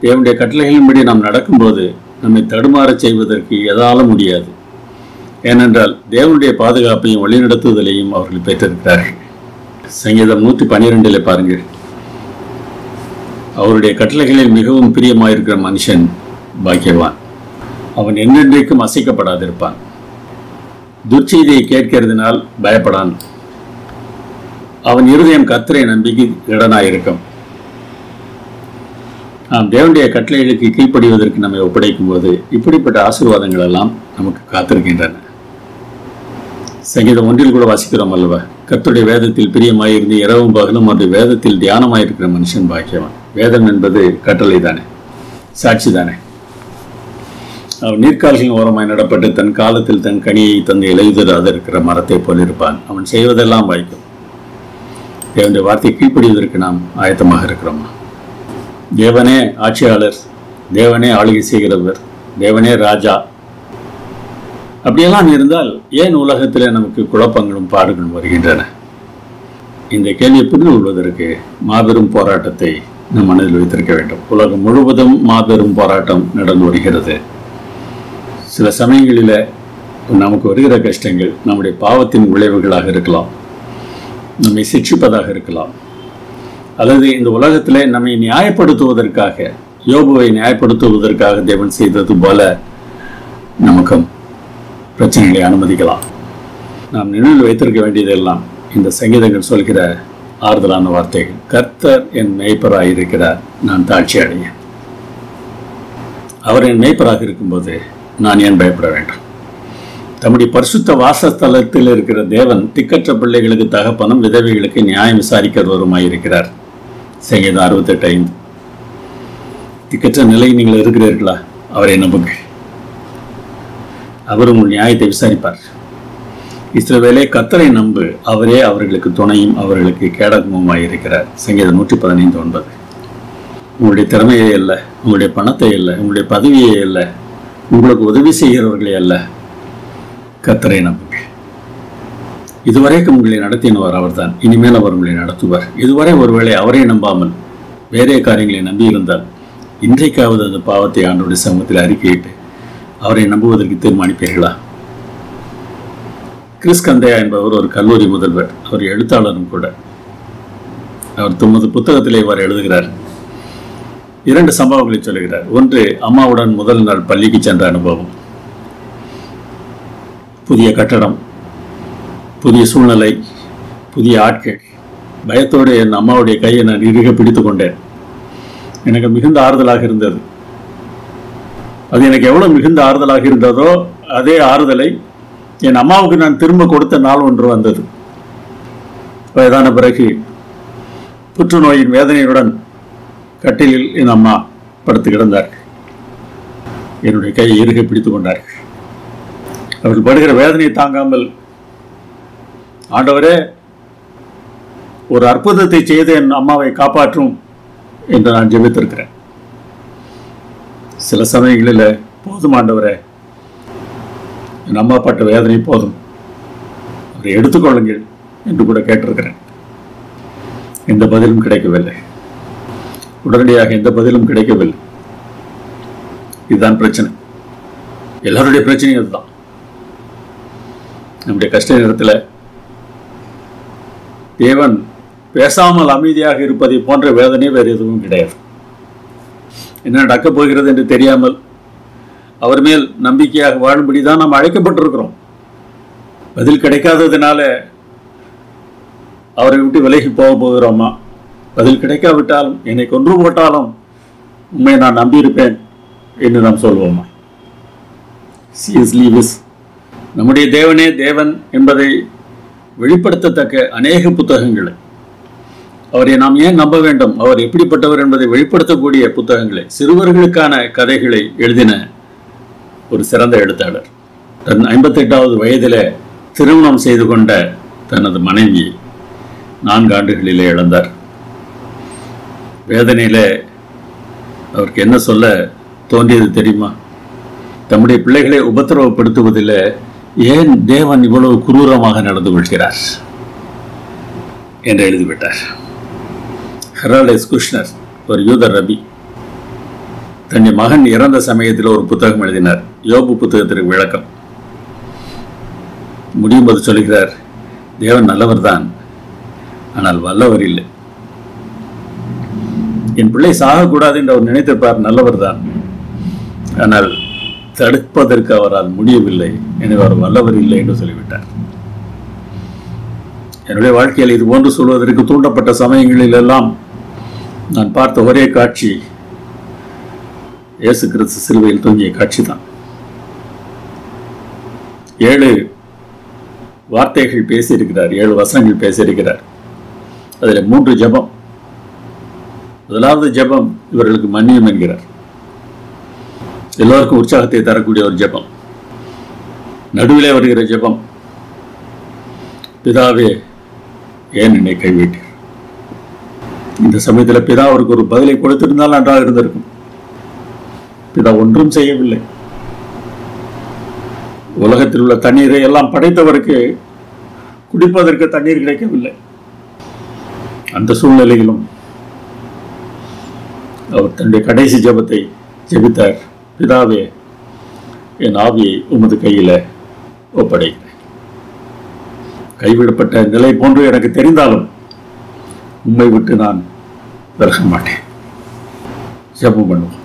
தேவனுடைய கட்டளைகளின்படி நாம் நடக்கும்போது நம்மை தடுமாறச் செய்வதற்கு எதாலும் முடியாது. ஏனென்றால் தேவனுடைய பாதுகாப்பையும் வழிநடத்துதலையும் அவர்கள் பெற்றிருக்கிறார்கள். சங்கீதம் 112 பாருங்கள். அவருடைய கட்டளைகளில் மிகவும் பிரியமாயிருக்கிற மனுஷன் பாக்கியவான், அவன் என்றென்றைக்கும் அசைக்கப்படாதிருப்பான். துர்ச்செய்தியை கேட்கிறதுனால் பயப்படான், அவன் இருதயம் கர்த்தரை நம்பிக்கை இடனாயிருக்கும். நாம் தேவனுடைய கட்டளைகளுக்கு கீழ்ப்படிவதற்கு நம்மை ஒப்படைக்கும் போது இப்படிப்பட்ட ஆசீர்வாதங்கள் எல்லாம் நமக்கு காத்திருக்கின்றன. சங்கீதம் 1 கூட வாசிக்கிறோம் அல்லவா? கர்த்தருடைய வேதத்தில் பிரியமாயிருந்து இரவும் பகலும் அந்த வேதத்தில் தியானமாயிருக்கிற மனுஷன் பாக்கியவான். வேதம் என்பது கட்டளை தானே, சாட்சி தானே. அவன் நீர்க்கால்களின் ஓரமாய் நடப்பட்டு தன் காலத்தில் தன் கனியை தந்து இலையுதராத இருக்கிற மரத்தை போல் இருப்பான். அவன் செய்வதெல்லாம் வாய்க்கும். தேவனுடைய வார்த்தை கீழ்ப்படிவதற்கு நாம் ஆயத்தமாக இருக்கிறோமா? தேவனே ஆட்சியாளர், தேவனே ஆளுகை செய்கிறவர், தேவனே ராஜா, அப்படியெல்லாம் இருந்தால் ஏன் உலகத்தில் நமக்கு குழப்பங்களும் பாடுகளும் வருகின்றன? இந்த கேள்வியை புரிந்து கொள்வதற்கு மாபெரும் போராட்டத்தை நம் மனதில் வைத்திருக்க வேண்டும். உலகம் முழுவதும் மாபெரும் போராட்டம் நடந்து வருகிறது. சில சமயங்களில் நமக்கு வருகிற கஷ்டங்கள் நம்முடைய பாவத்தின் விளைவுகளாக இருக்கலாம், நம்மை சிக்ஷிப்பதாக இருக்கலாம், அல்லது இந்த உலகத்தில் நம்மை நியாயப்படுத்துவதற்காக, யோபுவை நியாயப்படுத்துவதற்காக தேவன் செய்தது போல நமக்கும் பிரச்சனைகளை அனுமதிக்கலாம். நாம் நினைவில் வைத்திருக்க வேண்டியதெல்லாம் இந்த சங்கீதங்கள் சொல்கிற ஆறுதலான வார்த்தைகள். கர்த்தர் என் மேய்ப்பராயிருக்கிறார், நான் தாழ்ச்சி அடையேன். அவர் என் மேய்ப்பராக இருக்கும்போது நான் ஏன் பயப்பட வேண்டும்? தம்முடைய பரிசுத்த வாசஸ்தலத்தில் இருக்கிற தேவன் திக்கற்ற பிள்ளைகளுக்கு தகப்பனும் விதவைகளுக்கு நியாயம் விசாரிக்கிறவருமாயிருக்கிறார். சங்கீதம் 68:5. திக்கற்ற நிலை நீங்கள் இருக்கிறீர்களா? அவரை நம்புங்கள், அவர் உங்கள் நியாயத்தை விசாரிப்பார். இஸ்ரவேலே கர்த்தரை நம்பு, அவரே அவர்களுக்கு துணையும் அவர்களுக்கு கேடகமுமாயிருக்கிறார். சங்கீதம் 115:9. உங்களுடைய திறமையே அல்ல, உங்களுடைய பணத்தை அல்ல, உங்களுடைய பதவியே அல்ல, உங்களுக்கு உதவி செய்கிறவர்களே அல்ல, கர்த்தரை நம்புங்கள். இதுவரைக்கும் உங்களை நடத்தினவர் அவர்தான், இனிமேல் அவர் உங்களை நடத்துவார். இதுவரை ஒருவேளை அவரை நம்பாமல் வேறே காரியங்களை நம்பியிருந்தால் இன்றைக்காவது அந்த பாவத்தை ஆண்டவருடைய சமூகத்தில் அறிக்கையிட்டு அவரை நம்புவதற்கு தீர்மானிப்பீர்களா? கிறிஸ் கந்தையா என்பவர் ஒரு கல்லூரி முதல்வர், அவர் எழுத்தாளரும் கூட. அவர் தமது புத்தகத்திலே இவர் எழுதுகிறார். 2 சம்பவங்களை சொல்லுகிறார். ஒன்று, அம்மாவுடன் முதல் நாள் பள்ளிக்கு சென்ற அனுபவம். புதிய கட்டடம், புதிய சூழ்நிலை, புதிய ஆட்கள். பயத்தோடு என் அம்மாவுடைய கையை நான் இறுக பிடித்து கொண்டேன். எனக்கு மிகுந்த ஆறுதலாக இருந்தது. அது எனக்கு எவ்வளவு மிகுந்த ஆறுதலாக இருந்ததோ அதே ஆறுதலை என் அம்மாவுக்கு நான் திரும்ப கொடுத்த நாள் ஒன்று வந்தது. வயதான பிறகு புற்றுநோயின் வேதனையுடன் கட்டிலில் என் அம்மா படுத்து கிடந்தார்கள். என்னுடைய கையை இறுக பிடித்துக் கொண்டார்கள். அவர்கள் படுகிற வேதனையை தாங்காமல், ஆண்டவரே ஒரு அற்புதத்தை செய்து என் அம்மாவை காப்பாற்றும் என்று நான் ஜெபித்திருக்கிறேன். சில சமயங்களில் போதும் ஆண்டவரே, என் அம்மா பட்ட வேதனை போதும், அவரை எடுத்துக்கொள்ளுங்கள் என்று கூட கேட்டிருக்கிறேன். எந்த பதிலும் கிடைக்கவில்லை. உடனடியாக எந்த பதிலும் கிடைக்கவில்லை. இதுதான் பிரச்சனை. எல்லாருடைய பிரச்சனையும் அதுதான். நம்முடைய கஷ்ட நேரத்தில் தேவன் பேசாமல் அமைதியாக இருப்பதை போன்ற வேதனை வேறு எதுவும் கிடையாது. என்ன நடக்கப் போகிறது என்று தெரியாமல் அவர் மேல் நம்பிக்கையாக வாழும்படி தான் நாம் அழைக்கப்பட்டிருக்கிறோம். பதில் கிடைக்காததுனால அவரை விட்டு விலகி போகிறோமா? பதில் கிடைக்காவிட்டாலும், என்னை கொன்று போட்டாலும் உண்மை நான் நம்பியிருப்பேன் என்று நாம் சொல்வோமா? நம்முடைய தேவனே தேவன் என்பதை வெளிப்படுத்தத்தக்க அநேக புத்தகங்களை, அவரை நாம் ஏன் நம்ப வேண்டும், அவர் எப்படிப்பட்டவர் என்பதை வெளிப்படுத்தக்கூடிய புத்தகங்களை, சிறுவர்களுக்கான கதைகளை எழுதின ஒரு சிறந்த எழுத்தாளர். தன் 58வது வயதில் திருமணம் செய்து கொண்ட தனது மனைவியை 4 ஆண்டுகளிலே இழந்தார். வேதனையில் அவருக்கு என்ன சொல்ல தோன்றியது தெரியுமா? தம்முடைய பிள்ளைகளை உபத்திரவப்படுத்துவதில் ஏன் தேவன் இவ்வளவு குரூரமாக நடந்து கொள்கிறார் என்று எழுதிவிட்டார். Herald S. குஷ்னர், ஒரு யூத ரபி, தன்னுடைய மகன் இறந்த சமயத்தில் ஒரு புத்தகம் எழுதினார், யோபு புத்தகத்திற்கு விளக்கம். முடியும் போது சொல்கிறார், தேவன் நல்லவர் தான், ஆனால் வல்லவர் இல்லை. என் பிள்ளை சாகக்கூடாது என்று அவர் நினைத்திருப்பார், நல்லவர் தான், ஆனால் தடுப்பதற்கு அவரால் முடியவில்லை, எனவே அவர் வல்லவர் இல்லை என்று சொல்லிவிட்டார். என்னுடைய வாழ்க்கையில் இது போன்று சொல்வதற்கு தூண்டப்பட்ட சமயங்களில் எல்லாம் நான் பார்த்த ஒரே காட்சி இயேசு கிறிஸ்து சிலுவையில் தொங்கிய காட்சி தான். 7 வார்த்தைகள் பேசியிருக்கிறார், 7 வசனங்கள் பேசியிருக்கிறார். அதில் 3 ஜெபம். முதலாவது ஜெபம் இவர்களுக்கு மன்னியும் என்கிறார். எல்லோருக்கும் உற்சாகத்தை தரக்கூடிய ஒரு ஜெபம். நடுவிலே வருகிற ஜெபம், பிதாவே ஏன் என்னை கைவிட்டீர்? இந்த சமயத்தில் பிதா அவருக்கு ஒரு பதிலை கொடுத்திருந்தால் நன்றாக இருந்திருக்கும். பிதா ஒன்றும் செய்யவில்லை. உலகத்தில் உள்ள தண்ணீரை எல்லாம் படைத்தவருக்கு குடிப்பதற்கு தண்ணீர் கிடைக்கவில்லை. அந்த சூழ்நிலையிலும் அவர் தன்னுடைய கடைசி ஜெபத்தை ஜெபித்தார், பிதாவே என் ஆவியை உமது கையில் ஒப்படைக்கிறேன். கைவிடப்பட்ட நிலை போன்று எனக்கு தெரிந்தாலும் உம்மை விட்டு நான் விலக மாட்டேன். ஜெபம் பண்ணுவோம்.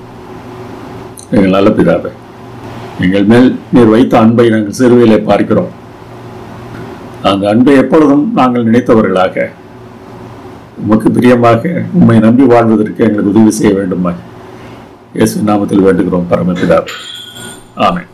எங்கள் நல்ல பிதாவே, எங்கள் மேல் நீர் வைத்த அன்பை நாங்கள் சிறுவையிலே பார்க்கிறோம். அந்த அன்பை எப்பொழுதும் நாங்கள் நினைத்தவர்களாக உமக்கு பிரியமாக உம்மை நம்பி வாழ்வதற்கு எங்களுக்கு உதவி செய்ய வேண்டுமா? இயேசு நாமத்தில் வேண்டுகிறோம் பரமபிதாவே. ஆமென்.